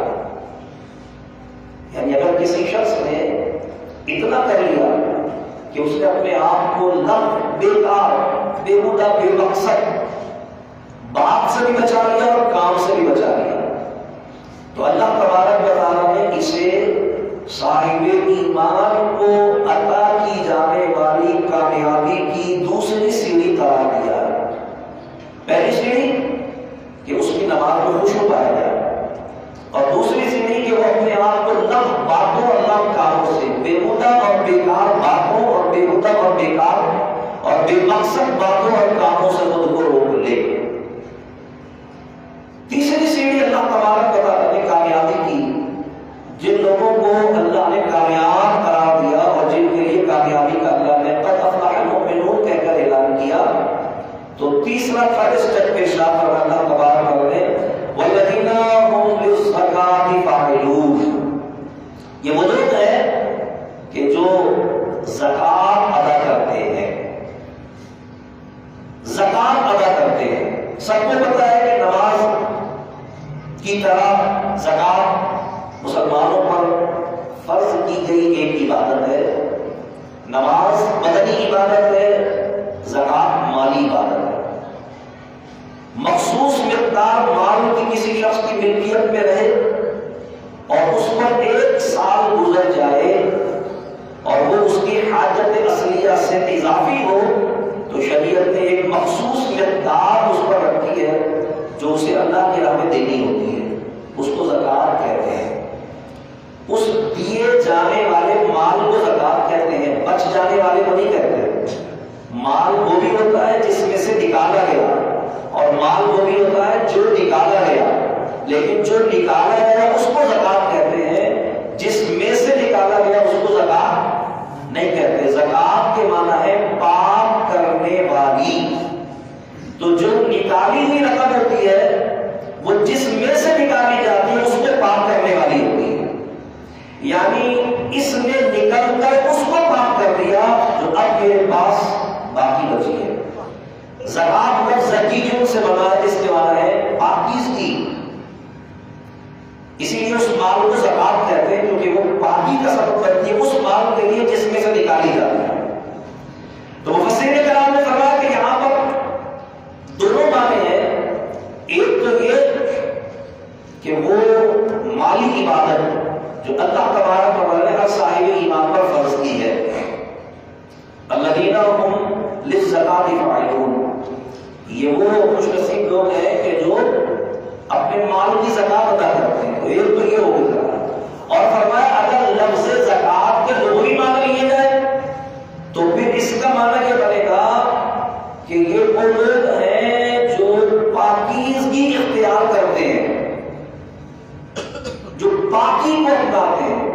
یعنی اگر کسی شخص نے اتنا کر لیا کہ اس نے اپنے آپ کو لغو، بیکار، بےہودہ، بے مقصد بات سے بھی بچا لیا اور کام سے بھی بچا لیا، تو اللہ تبارک و تعالیٰ نے اسے صاحب ایمان کو عطا کی جانے والی کامیابی کی دوسری سیڑھی قرار دیا ہے۔ پہلی سیڑھی کہ اس کی نماز میں خشوع پایا جائے، اور دوسری سیڑھی کہ وہ اپنے آپ کو لغو باتوں اور لغو کاموں سے، بےہودہ اور بیکار باتوں اور بےہودہ اور بیکار اور بے مقصد باتوں اور کاموں سے خود کو روک لے۔ تیسری سیڑھی اللہ تبارک و تعالیٰ نے کامیابی کی جن لوگوں کو اللہ نے کامیاب قرار دیا اور جن کے لیے کامیابی کا اللہ نے قد افلح المؤمنون کہہ کر اعلان کیا، تو تیسرا فرض اسٹیپ پیش فرمایا اللہ تبارک و تعالی والذین هم للزکاۃ فاعلون۔ یہ وہ لوگ ہیں کہ جو زکات ادا کرتے ہیں، زکات ادا کرتے ہیں۔ سب کو پتا ہے کہ نماز کی طرح زکات مسلمانوں پر فرض کی گئی ایک عبادت ہے۔ نماز بدنی عبادت ہے، زکات مالی عبادت ہے۔ مخصوص مقدار مال کی کسی شخص کی ملکیت میں رہے اور اس پر 1 سال گزر جائے اور وہ اس کی حاجت اصلیہ سے اضافی ہو، تو شریعت نے ایک مخصوص مقدار اس پر رکھی ہے جو اسے اللہ کی راہ میں دینی ہوتی ہے، اس کو زکات کہتے ہیں۔ اس دیے جانے والے مال کو زکات کہتے ہیں، بچ جانے والے کو نہیں کہتے۔ مال وہ بھی ہوتا ہے جس میں سے نکالا گیا، اور مال وہ بھی ہوتا ہے جو نکالا گیا، لیکن جو نکالا گیا اس کو زکات کہتے ہیں، جس میں سے نکالا گیا اس کو زکات نہیں کہتے۔ زکات کے معنی ہے پاک کرنے والی۔ تو جو نکالی ہوئی رقم ہوتی ہے وہ جس میں سے نکالی جاتی ہے اس کو پاک کرنے والی ہوتی ہے، یعنی اس نے نکل کر اس کو پاک کر دیا جو اب میرے پاس باقی بچی ہے۔ زکات لفظ زکیہ سے بنا ہے جس کے معنی ہے پاکیزگی، اسی لیے اس مال کو زکات کہتے ہیں کیونکہ وہ پاکی کا سبب بنتی ہے اس مال کے لیے جس میں سے نکالی جاتی ہے۔ تو مفسرین کرام نے فرمایا کہ یہاں پر دونوں معنی ہیں، ایک تو یہ کہ وہ مالی عبادت جو اللہ تبارک و تعالی نے ہر صاحب ایمان پر فرض کی ہے، الذین هم للزکاۃ فاعلون، یہ وہ خوش نصیب لوگ ہیں کہ جو اپنے مال کی زکات ادا کرتے ہیں۔ تو ایک تو یہ ہو گیا، اور فرمایا اگر لفظ زکات کے لغوی معنی لیے جائے تو پھر اس کا معنی یہ بنے گا کہ یہ وہ لوگ ہیں جو پاکیزگی اختیار کرتے ہیں، جو پاکی کو اپناتے ہیں،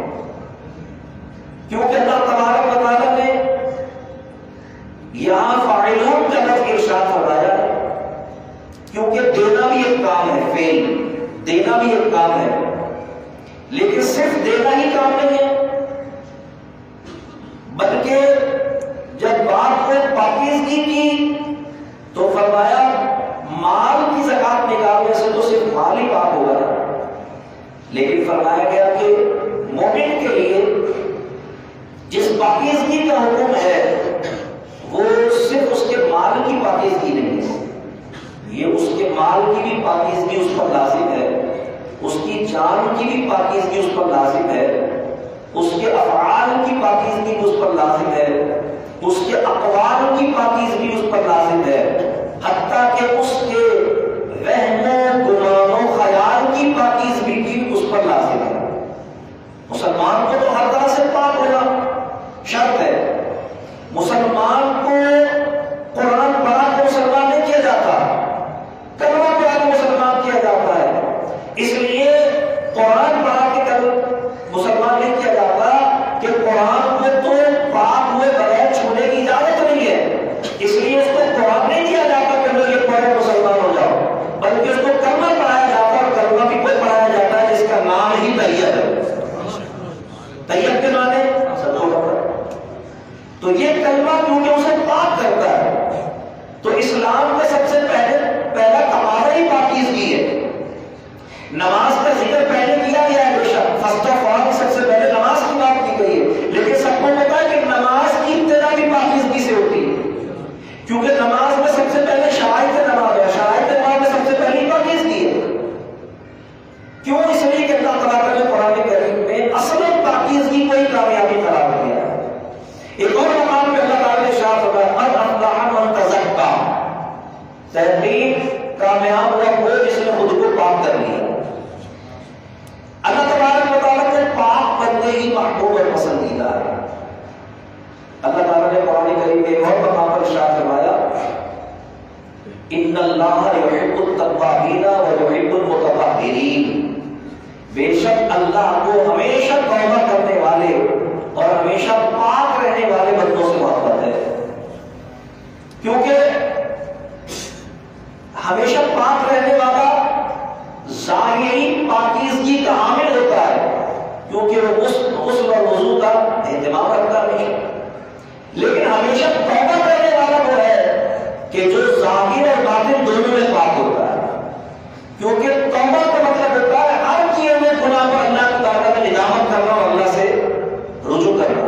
کیونکہ اللہ تبارک و تعالیٰ نے یہاں فاعلون کا لفظ ارشاد فرمایا کیونکہ دینا بھی ایک کام ہے، فعل دینا بھی ایک کام ہے، لیکن صرف دینا ہی کام نہیں ہے، بلکہ جب بات ہوئی پاکیزگی کی تو فرمایا مال کی زکات نکالنے سے تو صرف مال ہی پاک ہوگا، لیکن فرمایا گیا کہ مومن کے لیے جس پاکیزگی کا حکم ہے وہ صرف اس کے مال کی پاکیزگی نہیں ہے، یہ اس کے مال کی بھی پاکیزگی اس پر لازم ہے، اس کی جان کی بھی پاکیزگی اس پر لازم ہے، اس کے افعال کی پاکیزگی اس پر لازم ہے، اس کے اقوال کی پاکیزگی اس پر لازم ہے، حتیٰ کہ اس کے وہم و گمان و خیال کی پاکیزگی بھی اس پر لازم ہے۔ مسلمان کو تو ہر طرح سے پاک ہونا شرط ہے، مسلمان کو قرآن پڑھا کے مسلمان نہیں کیا جاتا، کلمہ پڑھا کے مسلمان کیا جاتا ہے، اس لیے قرآن پڑھا کے مسلمان نہیں کیا جاتا کہ قرآن کو تو پاک ہوئے بغیر چھونے کی اجازت نہیں ہے، اس لیے اس کو قرآن نہیں دیا جاتا کہ لوگ یہ پڑھو مسلمان ہو جاؤ، بلکہ اس کو کلمہ پڑھایا جاتا ہے، اور کلمہ بھی کوئی پڑھایا جاتا ہے جس کا نام ہی طیب ہے۔ طیب کے معنی تو یہ کلمہ کیونکہ اسے پاک کرتا ہے، تو اسلام کا سب سے پہلا تقاضا ہی پاکیزگی ہے۔ نماز کا ذکر پہلے کیا گیا ہے، بے شک فرسٹ آف آل سب سے پہلے نماز کی بات کی گئی ہے، لیکن سب کو پتا ہے کہ نماز کی ابتدا بھی پاکیزگی سے ہوتی ہے، کیونکہ نماز میں سب سے پہلے شرائط نماز ہے، شرائط نماز میں سب سے پہلی پاکیزگی ہے۔ کیوں؟ اس لیے کہ اللہ تعالیٰ نے قرآن کریم میں اصل پاکیزگی کو ہی کامیابی قرار دیا ہے۔ ایک اور مقام پہ اللہ تعالیٰ نے ارشاد فرمایا قد افلح من تزکا، تحقیق کامیاب ہوا وہ جس نے خود کو پاک کر لیا۔ اللہ تبارک و تعالیٰ کو پاک بندے ہی محبوب اور پسندیدہ ہے۔ اللہ تعالیٰ نے قرآن کریم میں ایک اور مقام پر ارشاد فرمایا ان اللہ یحب التوابین و یحب المتطہرین، بے شک اللہ کو ہمیشہ توبہ کرنے والے اور ہمیشہ پاک رہنے والے بندوں سے محبت ہے، کیونکہ ہمیشہ پاک رہنے والا ظاہری پاکیزگی کا حامل ہوتا ہے، کیونکہ وہ غسل اور وضو کا اہتمام رکھتا ہے، لیکن ہمیشہ توبہ کرنے والا وہ ہے کہ جو ظاہر اور باطن دونوں میں پاک ہوتا ہے، کیونکہ توبہ کا مطلب ہوتا ہے ہر کیے ہوئے گناہ پر اللہ کی بارگاہ میں ندامت کرنا اور اللہ سے رجوع کرنا۔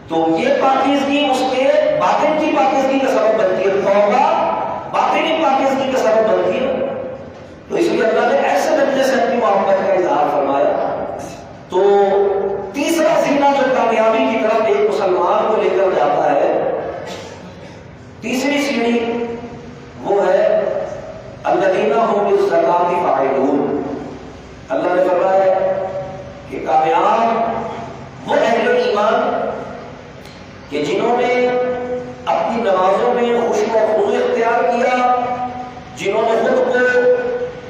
تو یہ پاکیزگی اس کے باطن کی پاکیزگی کا سبب بنتی ہے، توبہ باطنی پاکیزگی کا سبب بنتی ہے۔ تو اس لیے اللہ نے ایسے بندے سے اپنی محبت کا اظہار فرمایا۔ تو تیسرا زینہ جو کامیابی کی طرف ایک مسلمان کو لے کر جاتا ہے، تیسری سیڑھی وہ ہے الذین هم للزکاۃ فاعلون۔ اللہ نے فرمایا کہ کامیاب وہ اہل ایمان کہ جنہوں نے اپنی نمازوں میں خشوع و خضوع اختیار کیا، جنہوں نے خود کو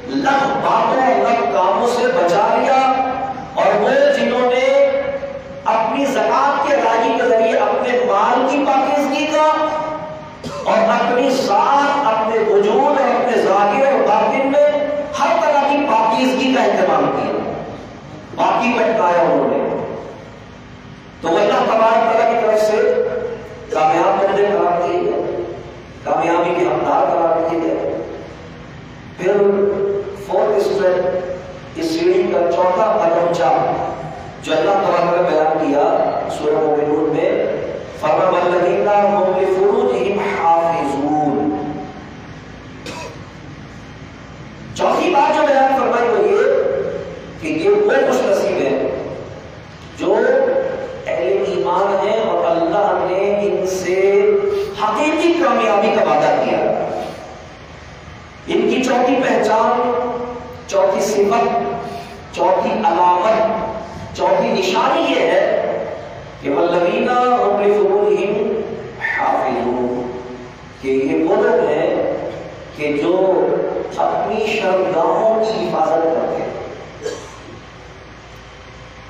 لغو باتوں اور لغو کاموں سے بچا لیا، اور وہ جنہوں نے اپنی زکات کی ادائیگی کے ذریعے اپنے مال کی پاکیزگی کا اور اپنی ذات، اپنے وجود اور اپنے ظاہر اور باطن میں ہر طرح کی پاکیزگی کا اہتمام کیا، باقی بٹکایا انہوں نے، تو وہ اللہ تبارک تعالیٰ کی طرف سے کامیاب بندے قرار دیے گئے، کامیابی کے حقدار قرار دیے گئے۔ پھر فورتھ اسٹیپ، اس سیڑھی کا چوتھا پرچہ جو اللہ تبارک نے بیان کیا سورہ مومنون میں، فرمایا والذین هم لفروجہم حافظون۔ چوتھی بات جو بیان فرمائی وہ یہ کہ یہ وہ خوش نصیب ہے جو اہل ایمان ہیں اور اللہ نے ان سے حقیقی کامیابی کا وعدہ کیا۔ ان کی چوتھی پہچان، چوتھی صفت، چوتھی علامت، چوتھی نشانی یہ ہے کہ والذین هم لفروجہم حافظون، کہ یہ وہ لوگ ہیں کہ جو اپنی شرمگاہوں کی حفاظت کرتے ہیں،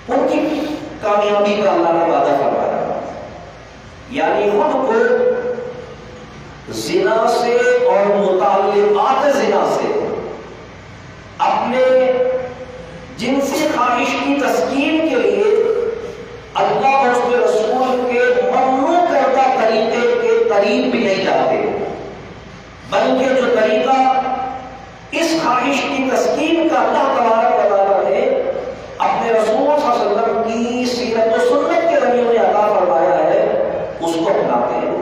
ان کی کامیابی کا اللہ نے وعدہ فرمایا، یعنی خود کو زنا سے اور متعلقات زنا سے، اپنے جنسی خواہش کی تسکین کے لیے اللہ اور اس کے رسول کے ممنوع کردہ طریقے کے قریب بھی نہیں جاتے، بلکہ جو طریقہ اس خواہش کی تسکین کا اللہ تبارک و تعالیٰ نے اپنے رسول صلی اللہ علیہ وسلم کی سیرت و سنت کے ذریعے میں عطا فرمایا ہے اس کو اپناتے ہیں،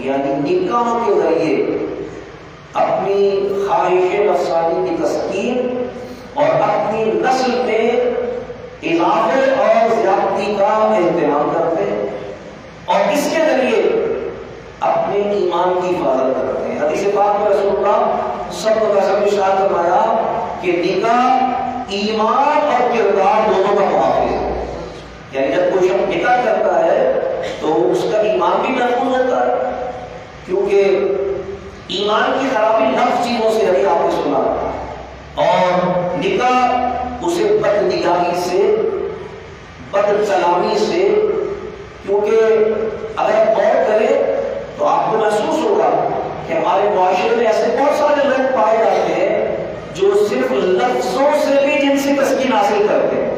یعنی نکاح کے ذریعے اپنی خواہش نفسانی کی تسکین اور اپنی نسل میں اضافے اور زیادتی کا اہتمام کرتے ہیں، اور اس کے ذریعے اپنے ایمان کی حفاظت کرتے ہیں۔ حدیث پاک میں رسول اللہ صلی اللہ علیہ وسلم نے ارشاد فرمایا کہ نکاح ایمان اور کردار دونوں کا محافظ ہے، یعنی جب کوئی شخص نکاح کرتا ہے تو اس کا ایمان بھی محفوظ ہوتا ہے، کیونکہ ایمان کی خرابی نفس چیزوں سے ابھی آپ نے سنا، اور نکاح اسے بد نگاہی سے، بد کلامی سے، کیونکہ اگر غور کریں تو آپ کو محسوس ہوگا کہ ہمارے معاشرے میں ایسے بہت سارے لوگ پائے جاتے ہیں جو صرف لفظوں سے بھی جنسی تسکین حاصل کرتے ہیں،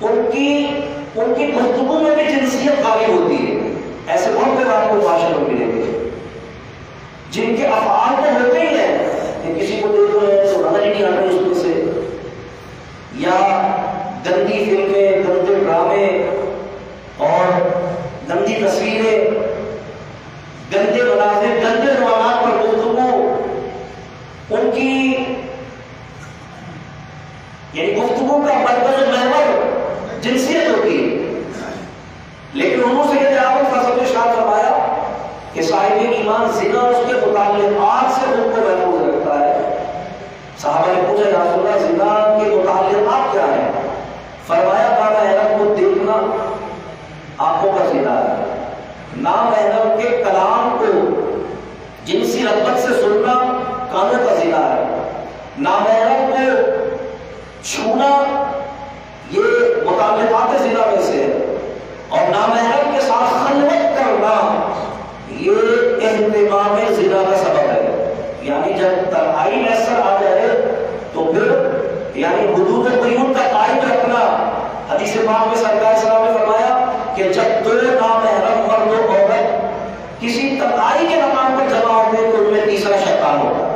ان کی گفتگو میں بھی جنسیت غالب ہوتی ہے۔ ایسے بہت سے آپ کو معاشرے میں ملیں گے جن کے افعال تو ہوتے ہی ہیں کہ کسی کو دیکھ رہے ہیں تو نظر ہی نہیں آتے اس میں سے، یا گندی فلمیں، گندے ڈرامے اور گندی تصویریں، گندے مناظر، گندے روایات پر گفتگو، ان کی یعنی گفتگو کا مرکز محور جنسیت ہوتی ہے، لیکن انہوں سے یہ آپ فضل ارشاد فرمایا کہ صاحب ایمان زنا اس کے متعلقات سے خود کو محفوظ رکھتا ہے۔ صحابہ نے پوچھا یا رسول اللہ زنا کے متعلقات کیا ہیں؟ فرمایا نامحرم کو دیکھنا آنکھوں کا زنا ہے، نامحرم کے کلام کو جنسی رغبت سے سننا کانوں کا زنا ہے، نامحرم کو چھونا متعلقات زنا میں سے اور نامحرم کے ساتھ خلوت کرنا یہ اہتمام زنا کا سبب ہے. یعنی جب تنہائی میسر آ جائے تو پھر یعنی حدود قیود کا قائم رکھنا. حدیث پاک میں سرکار صلی اللہ علیہ وسلم نے فرمایا کہ جب دو نامحرم مرد و عورت کسی تنہائی کے مقام پر جمع ہوتے ہیں تو ان میں تیسرا شیطان ہوتا ہے.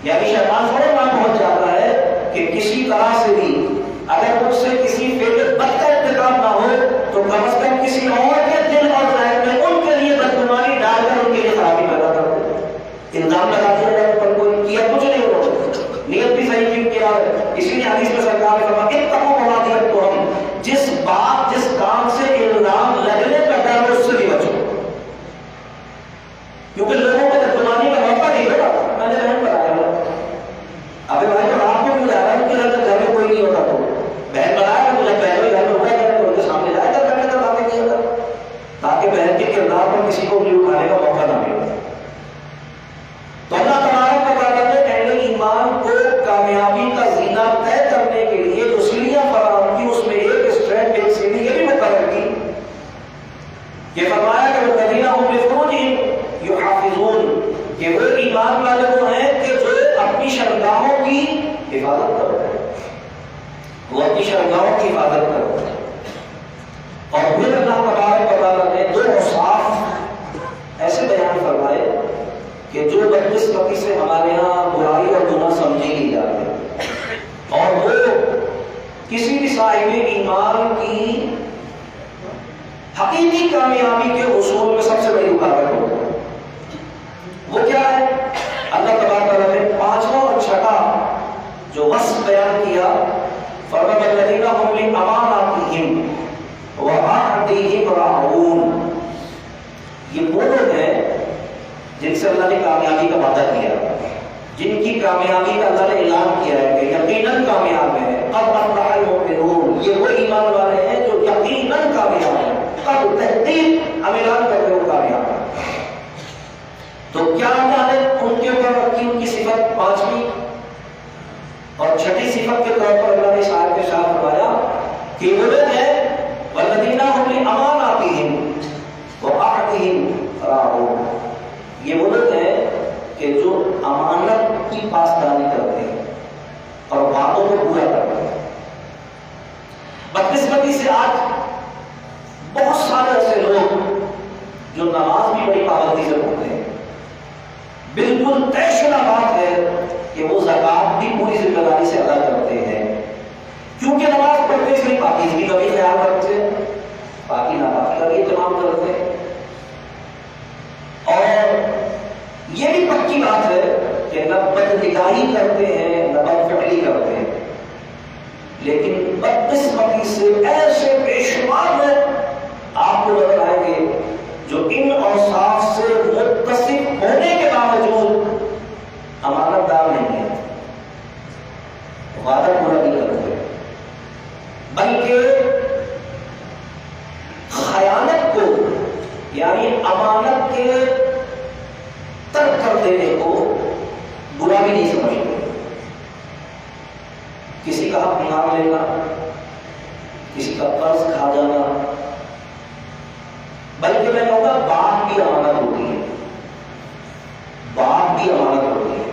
یعنی شیطان فوراً وہاں پہنچ جاتا ہے کہ کسی طرح سے بھی اگر مجھ سے کسی فعل بد کا ارتکاب نہ ہو تو کم از کم کسی اور کے دل اور ذہن میں ان کے لیے بدگمانی ڈال کر ان کے لیے خرابی پیدا کر دے. الزام لگا دیا جائے پر کوئی کیا کچھ نہیں ہوا, نیت بھی صحیح کیوں کیا ہے. اسی لیے حدیث میں سرکار نے فرمایا اتقوا موادیت تو ہم جس بات جس کام سے الزام لگنے کا ڈر ہے اس سے بھی بچو, کیونکہ لوگوں کو بدگمانی کا موقع نہیں ملا. میں نے بہن بتایا ابھی بھائی تو آپ کو بھی جا رہا ہے کہ گھر میں کوئی نہیں ہوتا تو بہن بنایا مجھے بہن میں گھر میں اٹھا کر ان کے سامنے جایا کر بیٹھے کر باتیں کیا کر تاکہ بہن کے کردار پر کسی کو انگلی اٹھانے کا موقع نہ ملے. تو اللہ تبارک و تعالیٰ نے اہل ایمان کو کامیابی کا زینہ طے کرنے کے لیے جو سیڑھیاں فراہم کی اس میں ایک اسٹرینڈ ایک سیڑھی یہ بھی مقرر کی کہ فرمایا کہ والذین هم لفروجہم یحافظون کہ وہ ایمان والے وہ ہیں کہ جو اپنی شرمگاہوں کی حفاظت کرتے ہیں, وہ اپنی شرمگاہوں کی حفاظت کرتے ہیں. اور پھر اللہ تبارک و تعالیٰ نے دو اوصاف ایسے بیان فرمائے کہ جو بدقسمتی سے ہمارے ہاں برائی اور گناہ سمجھی نہیں جاتے اور وہ کسی بھی صاحب ایمان کی حقیقی کامیابی کے اصول میں سب سے بڑی رکاوٹ ہوتی ہے. وہ کیا ہے؟ اللہ تبارک و تعالیٰ نے پانچواں اور چھٹا جو وصف بیان کیا فرمایا والذین هم لأماناتہم وعہدہم راعون. یہ وہ لوگ ہیں جن سے اللہ نے کامیابی کا وعدہ کیا, جن کی کامیابی کا اللہ نے اعلان کیا ہے کہ یقیناً کامیاب ہے. قد افلح المؤمنون, یہ وہ ایمان والے ہیں جو یقیناً کامیاب ہیں. قد تحقیق ہم اعلان کرتے ہو کامیاب ہے. تو کیا اللہ نے ان کے اوپر رکھی ان کی صفت پانچویں اور چھٹی صفت کے طور پر اللہ نے اس آیت میں ارشاد فرمایا کہ وہ لوگ ہیں والذین هم لأماناتہم وعہدہم راعون. یہ وہ لوگ ہیں کہ جو امانت کی پاسداری کرتے ہیں اور وعدوں کو پورا کرتے ہیں. بدقسمتی سے آج بہت سارے ایسے لوگ جو نماز بھی بڑی پابندی سے پڑھتے ہیں, بالکل طے شدہ بات ہے کہ وہ زکات بھی پوری ذمہ داری سے ادا کرتے ہیں, کیونکہ نماز پڑھتے اس لیے پاکیزگی کا بھی خیال رکھتے ہیں, باقی ناپاکی کا بھی اہتمام کرتے ہیں. اور یہ بھی پکی بات ہے کہ نہ بدنگاہی کرتے ہیں نہ بدفعلی کرتے ہیں, لیکن بدقسمتی سے ایسے بے شمار میں آپ کو نظر آئیں گے جو ان اوصاف سے متصف ہونے کے باوجود امانت دار نہیں ہے, وعدہ پورا نہیں کرتے, بلکہ خیانت کو یعنی امانت کے ترک کر دینے کو برا بھی نہیں سمجھتے. کسی کا حق مار لینا, کسی کا قرض کھا جانا, بلکہ میں کہوں گا بات بھی امانت ہوتی ہے, بات بھی امانت ہوتی ہے.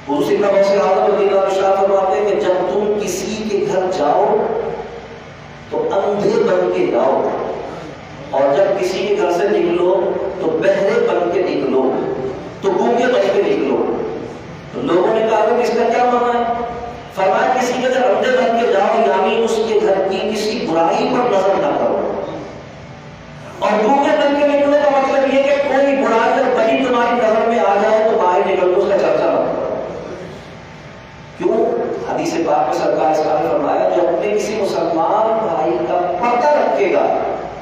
اسی کا ویسے حضرت مدینہ ارشاد فرماتے ہیں کہ جب تم کسی کے گھر جاؤ تو اندھے بن کے جاؤ, اور جب کسی کے گھر سے نکلو تو بہرے بن کے نکلو, تو گونگے بن کے نکلو. تو لوگوں نے کہا کہ اس کا کیا معنی ہے؟ فرمایا کسی کے گھر اندھے بن کے جاؤ یعنی اس کے گھر کی کسی برائی پر نظر نہ کرو, اور گونگے بن کے نکلو کا مطلب یہ کہ کوئی برائی اور بڑی تمہاری نظر میں آ جائے تو باہر نکل دو, اس کا چرچا نہ کرو. کیوں؟ حدیث پاک میں سرکار اس نے فرمایا جو اپنے کسی مسلمان بھائی کا پردہ رکھے گا,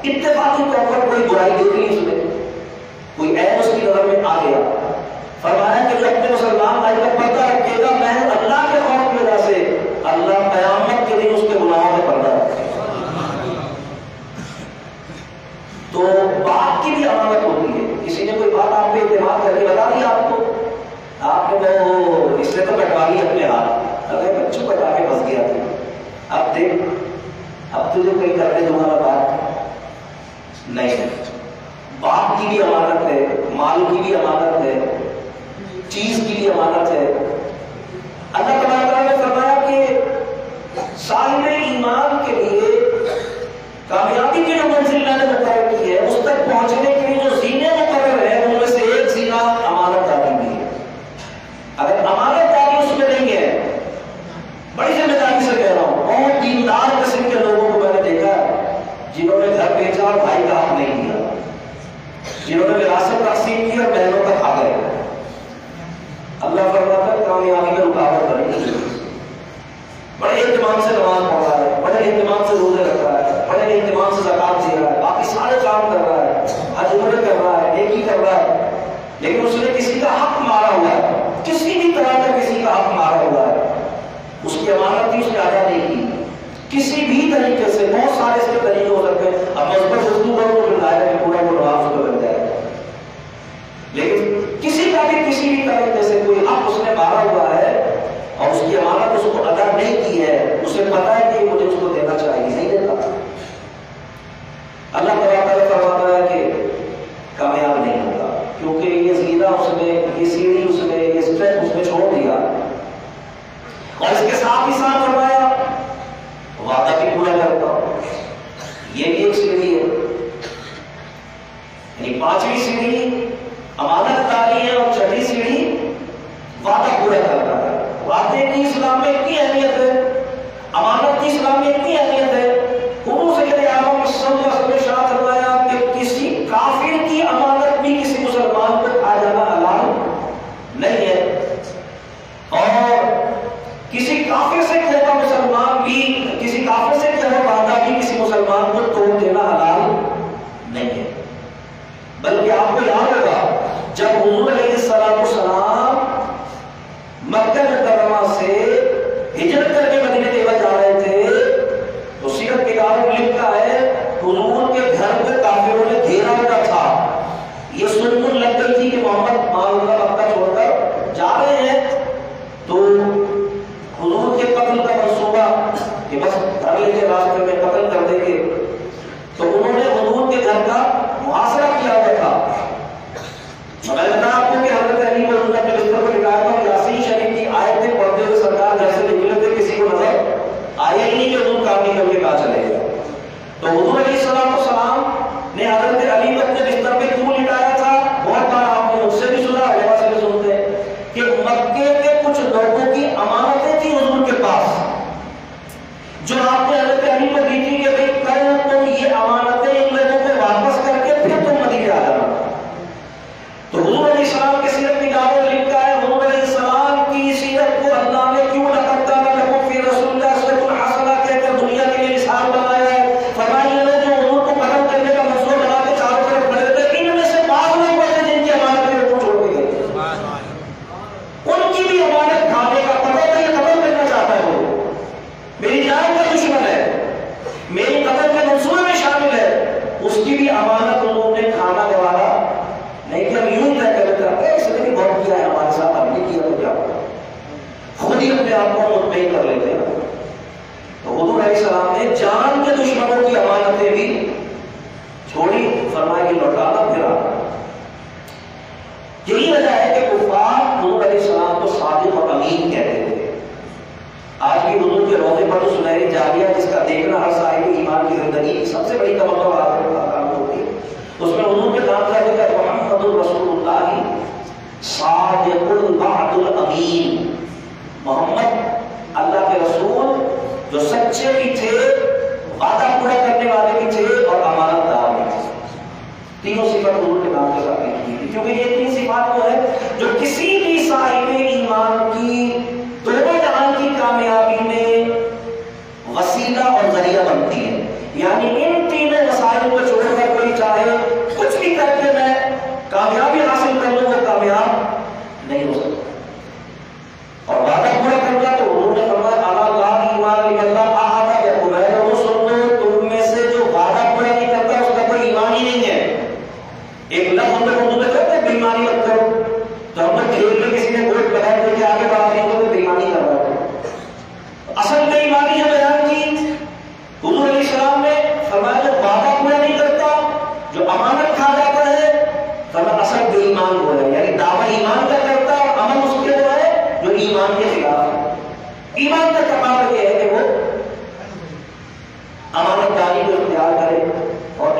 اتفاقی طور پر کوئی برائی دیکھ لی اس نے, کوئی عیب اس کی نظر میں آ گیا, فرمایا کہ جو اپنے مسلمان بھائی کا پردہ رکھے گا محض اللہ کے خوف کی وجہ سے اللہ قیامت کے دن اس کے گناہوں میں پردہ رکھے گا. تو بات کی بھی امانت ہوتی ہے. کسی نے کوئی بات آپ پہ اعتماد کر کے بتا دیا آپ کو, آپ نے وہ اس نے تو کٹوا لی اپنے ہاتھ, اگر بچوں کٹا کے پھنس گیا تھا, اب دیکھ اب تجھے کوئی کر دے تمہارا بات نہیں. باپ کی بھی امانت ہے, مال کی بھی امانت ہے, چیز کی بھی امانت ہے. اللہ تعالیٰ نے فرمایا کہ صاحب ایمان کے لیے کامیابی کی جو منزل میں نے مقرر کی ہے اس تک پہنچنے کے لیے جو زینے مقرر ہے ان میں سے ایک زینہ امانت داری بھی ہے. اگر امانت داری اس میں نہیں ہے, بڑی ذمہ داری سے کہہ رہا ہوں, بہت دیندار قسم کے لوگوں کو میں نے دیکھا جنہوں نے گھر بیچا اور بھائی کا حق نہیں دیا, جنہوں نے وراثت تقسیم کی اور بہنوں تک آ گئے. اللہ فرماتا ہے کامیابی میں رکاوٹ بنی. بڑے اہتمام سے نماز پڑھ رہا ہے, بڑے اہتمام سے روزے رکھ رہا ہے, بڑے اہتمام سے زکات دے رہا ہے, باقی سارے کام کر رہا ہے, حج عمرہ کر رہا ہے, نیکی کر رہا ہے, لیکن اس نے کسی کا حق مارا ہوا ہے, کسی بھی طرح کا کسی کا حق مارا ہوا ہے. اس کی امانت تھی, اس نے ادا نہیں کی کسی بھی طریقے سے. بہت سارے اس کے طریقے ہو سکتے ہیں. اب مثبت گفتگو کروں تو ظاہر ہے پورا وہ نماز کو بن جائے, لیکن کسی کا بھی کسی بھی طریقے سے کوئی حق اس نے مارا ہوا ہے اور اس کی امانت اس کو ادا نہیں کی ہے, اسے پتا ہے کہ مجھے اس کو دینا چاہیے, نہیں دیتا. اللہ تعالیٰ فرماتا ہے کہ کامیاب نہیں ہوگا کیونکہ یہ زینہ اس نے, یہ سیڑھی اس نے, یہ اسٹریپ اس نے چھوڑ دیا. اور اس کے ساتھ ہی ساتھ فرمایا وعدہ بھی پورا کرتا ہوں. یہ بھی ایک سیڑھی ہے, یعنی پانچویں سیڑھی امانت داری ہے اور چھٹی سیڑھی وعدہ پورا کرتا ہے. وعدے کی اسلام میں اتنی اہمیت ہے, امانت کی اسلام میں اتنی اہمیت ہے. حضور سید اعظم صلی اللہ علیہ وسلم شاہ فرمایا کہ کسی کافر کی امانت بھی کسی مسلمان کو کھا جانا حلال نہیں ہے, اور کسی کافر سے کیا ہوا مسلمان بھی, کسی کافر سے کیا ہوا وعدہ بھی کسی مسلمان کو توڑ دینا حلال نہیں ہے. بلکہ آپ کو یاد ہوگا جب حضور علیہ السلام مکہ مکرمہ سے ہجرت کر کے مدینہ طیبہ جا رہے تھے تو سیرت کتابوں میں لکھا ہے حضور کے گھر پہ کافروں نے گھیرا ہوا تھا. یہ سن لگ گئی تھی کہ محمد مکہ چھوڑ کر جا رہے ہیں, تو حضور کے قتل کا منصوبہ کہ بس اگلے کے راستے میں قتل کر دیں گے, تو انہوں نے حضور کے گھر کا محاصرہ کیا ہوا تھا. میں بتا آپ کو کہ حضرت علی کو حضور اپنے بستر پر لٹایا تھا, یاسین شریف کی آیتیں پڑھتے ہوئے سرکار گھر سے نکلے تھے, کسی کو نظر آیا ہی نہیں کہ حضور کام نہیں کر کے کہاں چلے گئے. تو حضور علیہ السلام نے حضرت علی کو اپنے بستر پہ کیوں لٹایا تھا, بہت بار آپ نے مجھ سے بھی سنا, علماء سے بھی سنتے ہیں کہ مکے کے کچھ لوگوں کی امانتیں تھیں حضور کے پاس, جو آپ نے حضرت علی کو دی تھی کہ بھائی کل تم یہ امانتیں ان لوگوں کو واپس کر کے پھر تم مدینے آ جانا. تو حضور علیہ السلام کی سیرت کی کتابوں میں لکھا ہے حضور علیہ السلام کی سیرت کو اللہ نے کیوں لقد کان لکم فی رسول اللہ اسوۃ حسنہ کہہ کر دنیا کے لیے مثال بنایا ہے. فرمایا جو حضور کو قتل کرنے کا منصوبہ بنا کے چاروں طرف کھڑے تھے, ان میں سے بعض لوگ ایسے جن کی امانتیں وہ چھوڑ کے گئے, ان کی بھی امانت کھانے کا پتہ نہیں, قتل کرنا چاہتا ہے وہ, میری جان کا دشمن ہے, میری قتل کے منصوبے میں شامل ہے, اس کی بھی امانت انہوں نے کھانا گوارا نہیں کہ ہم یوں طے کر لیتے ہیں اس نے بھی بہت کیا ہے ہمارے ساتھ, ہم نے کیا تو کیا, خود ہی اپنے آپ کو مطمئن کر لیتے ہیں. تو حضور علیہ السلام نے جان کے دشمنوں کی امانتیں بھی چھوڑی, فرمایا کہ لوٹانا پھرا. یہی وجہ ہے کہ کفار حضور علیہ السلام کو صادق اور امین کہتے تھے. آج بھی حضور کے روضے پر جو سنہری جاریہ جس کا دیکھنا ہر صاحب ایمان کی زندگی کی سب سے بڑی توقع آخرت ہوتی ہے, اس میں حضور کے نام کا ذکر محمد رسول اللہ صادق الوعد الامین, محمد اللہ کے رسول جو سچے بھی تھے, وعدہ پورا کرنے والے بھی تھے اور امانت دار بھی تھے. تینوں صفات حضور کے نام کے ساتھ لکھی تھی, کیونکہ یہ تین صفات وہ ہے جو کسی بھی صاحب ایمان کی دونوں جہان کی کامیابی میں وسیلہ اور ذریعہ بنتی ہے. یعنی ان تینوں مسائل کو چھوڑ کر کوئی چاہے کچھ بھی کر کے میں کامیابی حاصل کر لوں, وہ کامیاب نہیں ہو سکتا. اور وعدہ پورا کرنا تو انہوں نے فرمایا اللہ ایمان اللہ احد یکم, میں لوگوں سن لو تم میں سے جو وعدہ پورا نہیں کرتا اس کا کوئی ایمان ہی نہیں ہے. ایک لفظ میں اردو میں کہتے ہیں بےایمانی مت کرو, تو ہم نے کھیل میں کسی نے گول پکڑ کے آگے بڑھا دیا تو بےایمانی کر رہا ہے. اصل بےایمانی جو بیان کی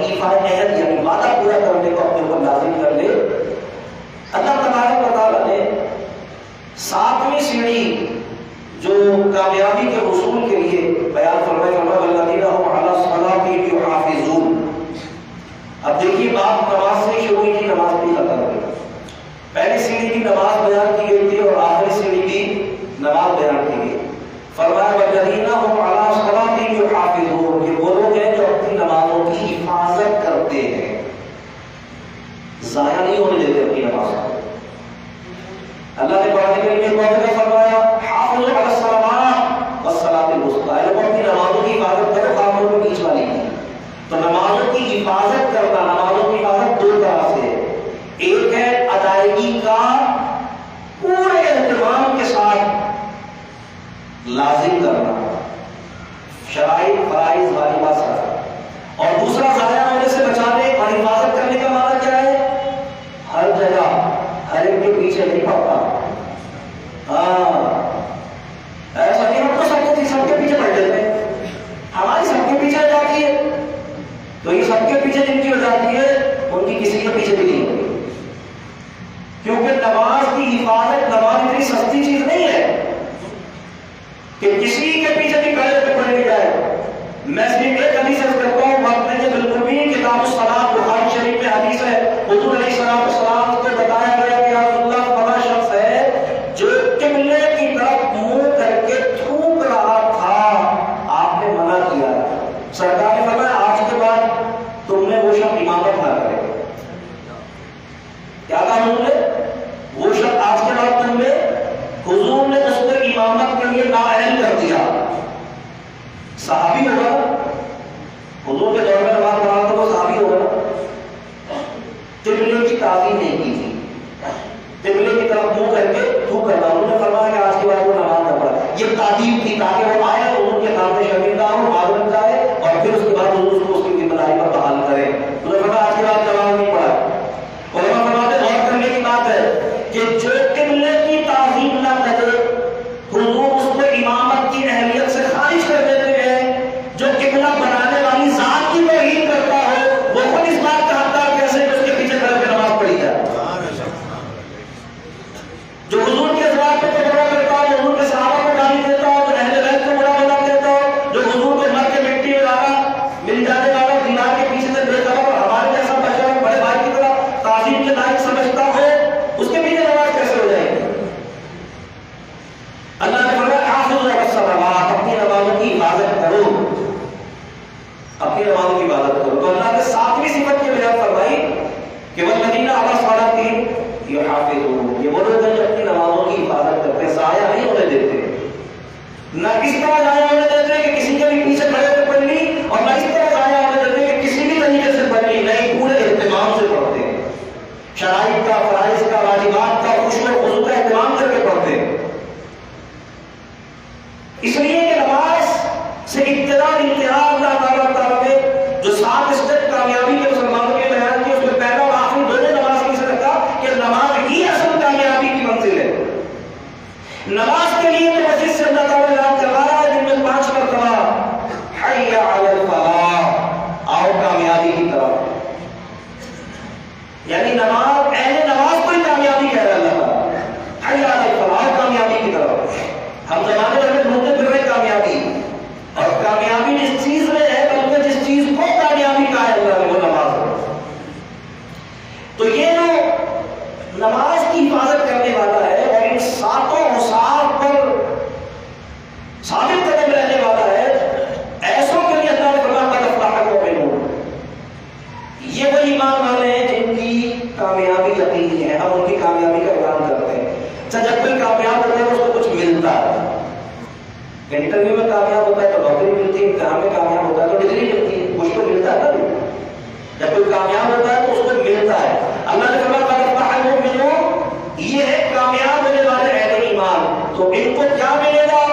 ایفاء عہد یعنی وعدہ پورا کرنے کو اپنے اوپر لازم کر لے. اللہ تبارک و تعالیٰ نے 7ویں سیڑھی جو کامیابی کے حصول کے لیے بیان فرمایا والذین هم علی الصلاۃ یحافظون. اب دیکھیے بات نماز سے شروع کی، نماز بھی ختم ہوئی. پہلی سیڑھی کی نماز بیان کی گئی تھی اور آخری سیڑھی کی نماز بیان کی گئی. فرمایا والذین هم علی الصلاۃ یحافظون، یہ وہ لوگ ہیں جو اپنی نمازوں کی حفاظت کرتے ہیں، ضائع نہیں ہونے دیتے اپنی نماز کو. اللہ نے قرآن کریم میں فرمایا حافظوا علی الصلوات والصلاۃ الوسطی، لوگ اپنی نمازوں کی حفاظت کرو، خاص طور پر بیچ والی کی. تو نمازوں کی حفاظت کرنا، نمازوں کی حفاظت دو طرح سے، ایک ہے ادائیگی کا پورے اہتمام کے ساتھ لازم کرنا، شرائط فرائض واجبات ساتھ، اور دوسرا ضائع ہونے سے بچانے اور حفاظت کرنے کا معنی کیا ہے؟ ہر جگہ ہر ایک کے پیچھے نہیں پڑتا. ہاں ایسا نہیں ہم تو سب کے پیچھے پڑ جاتے ہیں، ہماری سب کے پیچھے جاتی ہے، تو یہ سب کے پیچھے جن کی ہو جاتی ہے ان کی کسی کے پیچھے بھی نہیں ہوتی. کیونکہ نماز کی حفاظت، نماز اتنی سستی چیز نہیں ہے کہ کسی کے پیچھے بھی کھڑے پہ پڑے جائے. میں صرف ایک حدیث عرض کرتا ہوں، وقت میں بالکل بھی کتاب الصلاۃ بخاری شریف میں حدیث ہے، حضور علیہ السلام کو بتایا گیا کہ یا رسول اللہ فلاں شخص ہے جو قبلے کی طرف منہ کر کے تھوک رہا تھا، آپ نے منع کیا. سرکار نے فرمایا آج کے بعد تم نے وہ شخص امامت نہ کرے. کیا کہا حضور نے؟ وہ شخص آج کے بعد تم نے، حضور نے اس کو امامت کے لیے نااہل کر دیا. صحابی ہوگا، حضور کے دور میں نماز پڑھا تو وہ صحابی ہوگا. قبلے کی تعظیم نہیں کی تھی، قبلے کی طرف منہ کر کے تھوک کرنا. انہوں نے فرمایا کہ آج کے بعد وہ نماز نہ پڑھا. یہ تعظیم تھی تاکہ وہ آئے حضور کے سامنے شرمندہ ہو، معذرت کرے، اور پھر اس کے بعد حضور کو اس کی ذمہ داری پر بحال کرے. انہوں نے فرمایا آج کے بعد نماز نہیں پڑھا. علماء فرماتے ہیں غور کرنے کی بات ہے کہ جو قبلے کی تعظیم نہ کرے حضور اس کو امامت کی اہمیت سے خارج کر دیتے ہیں. جو قبلہ بنانے والی ذات کی توہین کرتا ہو وہ خود اس بات کا حقدار کیسے کہ اس کے پیچھے کھڑے کے نماز پڑھی جائے. جو حضور کے ذات پہ تبرہ کرتا ہو، حضور کے صحابہ کو گالی دیتا ہو، جو اہل بیت کو برا بنا دیتا ہو، جو حضور کو مر کے مٹی میں ڈالا مل جانے والا دیوار کے پیچھے سے بے خبر اور ہمارے جیسا بچہ بڑے بھائی کی طرح تعظیم کے لائق سمجھتا ہو، اس کے پیچھے نماز کیسے ہو جائے گی؟ اللہ نے فرمایا حافظوا علی الصلوات، اپنی نمازوں کی حفاظت کرو، اپنی نمازوں کی حفاظت کرو. تو اللہ نے 7ویں صفت کی بیان فرمائی کہ والذین علی الصلاۃ یحافظون، یہ وہ لوگ ہیں جو اپنی نمازوں کی حفاظت کرتے ہیں، ضائع نہیں ہونے دیتے. نہ اس طرح ضائع ہونے دیتے کہ کسی کے بھی پیچھے کھڑے ہو پڑھ لی، اور نہ اس طرح ضائع ہونے دیتے کہ کسی بھی طریقے سے پڑھ لی. نہیں، پورے اہتمام سے پڑھتے ہیں، شرائط کا، فرائض کا، واجبات کا، خشوع و خضوع کا اہتمام کر کے پڑھتے ہیں. اس لیے کہ نماز سے ابتدا انتہا اللہ تعالیٰ نے جو 7 اسٹیپ کامیابی کے مسلمانوں کے بیان کی، اس میں پہلا اور آخری دونوں نماز کی سے رکھا کہ نماز ہی اصل کامیابی کی منزل ہے. نماز کے لیے تو مسجد سے اللہ تعالیٰ نے اعلان کروایا ہے، جن میں 5 مرتبہ حی علی الفلاح، آؤ کامیابی کی طرف. یعنی نماز، اہل نماز کو ہی کامیابی کہہ رہا ہے اللہ تعالیٰ. حی علی الفلاح، آؤ کامیابی کی طرف. ہم زمانے میں ڈھونڈتے پھر رہے کامیابی، اور کامیابی جس چیز میں ہے بلکہ جس چیز کو کامیابی کہا ہے اللہ نے وہ نماز ہے. تو یہ جو نماز کی حفاظت کرنے والا ہے اور ان 7 اوصاف پر ثابت قدم رہنے والا ہے، ایسوں کے لیے اللہ نے فرمایا قد افلح المؤمنون، یہ وہ ایمان والے ہیں جن کی کامیابی یقینی ہے. ہم ان کی کامیابی کا اعلان کرتے ہیں. جب کوئی کامیاب ہوتا ہے تو اس کو کچھ ملتا ہے. انٹرویو میں کامیاب ہوتا ہے تو نوکری ملتی ہے، امتحان میں کامیاب ہوتا ہے تو ڈگری ملتی ہے، کچھ تو ملتا ہے نا. جب کوئی کامیاب ہوتا ہے تو اس کو ملتا ہے. اللہ نے فرمایا قد افلح المؤمنون، یہ ہے کامیاب ہونے والے اہل ایمان. تو ان کو کیا ملے گا؟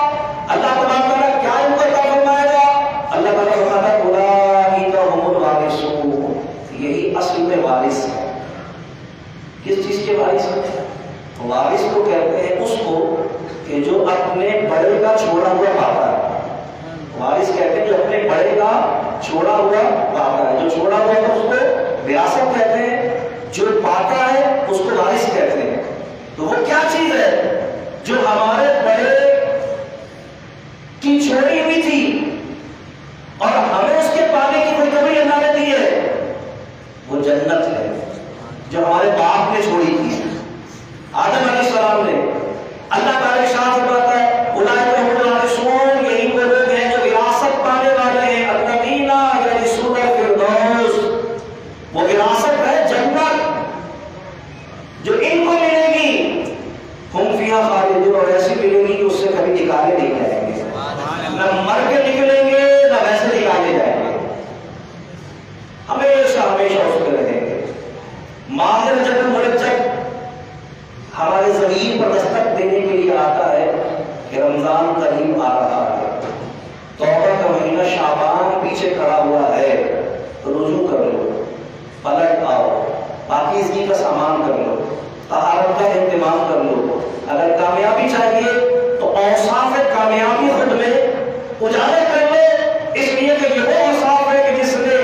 اللہ تبارک و تعالیٰ کیا ان کو عطا فرمائے گا؟ اللہ تعالیٰ فرماتا ہے اولئک هم الوارثون، یہی اصل میں وارث ہے. کس چیز کے وارث ہیں؟ وارث کو کہتے ہیں اس کو کہ جو اپنے بڑے کا چھوڑا ہوا پاتا ہے. وارث کہتے ہیں جو اپنے بڑے کا چھوڑا ہوا پاتا ہے، جو چھوڑا ہوا ہے اس کو وراثت کہتے ہیں، جو پاتا ہے اس کو وارث کہتے ہیں۔ تو وہ کیا چیز ہے جو ہمارے بڑے کی چھوڑی ہوئی تھی اور ہمیں اس کے پانے کی کوئی کمی اللہ نے دی ہے؟ وہ جنت ہے جو ہمارے باپ نے چھوڑی تھی، آدم علیہ السلام نے۔ اللہ تعالیٰ ارشاد فرماتا ہے اولئک هم الوارثون، یہی وہ لوگ ہیں جو وراثت پانے والے ہیں، الذین یرثون الفردوس، وہ وراثت ہے جنت جو ان کو ملے گی، ہم فیہا خالدون، اور ایسی ملے گی کہ اس سے کبھی نکالے نہیں جائیں گے، نہ مر کے نکلیں گے نہ ویسے نکالے جائیں گے، ہمیشہ ہمیشہ اس پہ رہیں گے۔ ماہر جب مرجب ہمارے زمین پر دستک دینے کے لیے آتا ہے کہ رمضان قریب آ رہا ہے، توبہ کا مہینہ شعبان پیچھے کھڑا ہوا ہے، رجوع کر لو، پلٹ آؤ، پاکیزگی کا سامان کر لو، طہارت کا اہتمام کر لو۔ اگر کامیابی چاہیے تو اوصاف کامیابی خود میں اجاگر کر لے، اس لیے کہ یہ وہ اوصاف ہے کہ جس نے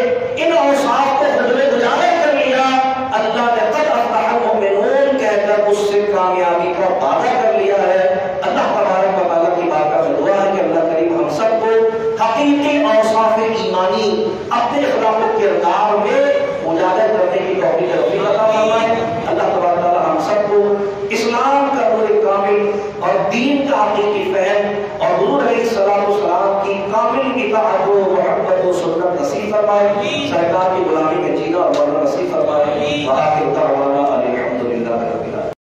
ان اوصاف کو خود میں اجاگر کر لیا، اللہ نے قد افلح المؤمنون کہہ کر اس سے کامیابی کا وعدہ کر لیا ہے۔ اللہ تبارک و تعالیٰ کی بارگاہ میں دعا ہے کہ اللہ کریم ہم سب کو حقیقی اوصاف ایمانی اپنے اخلاق و کردار میں اجاگر کرنے کی توفیق عطا فرمائے۔ اللہ تبارک و تعالیٰ ہم سب کو اسلام کا نور کامل اور دین کا حقیقی فہم اور حضور علیہ السلام کی کامل اطاعت و محبت و سنت نصیب فرمائے، سرکار کی غلامی میں جینا اور مرنا نصیب فرمائے۔ وآخر دعوانا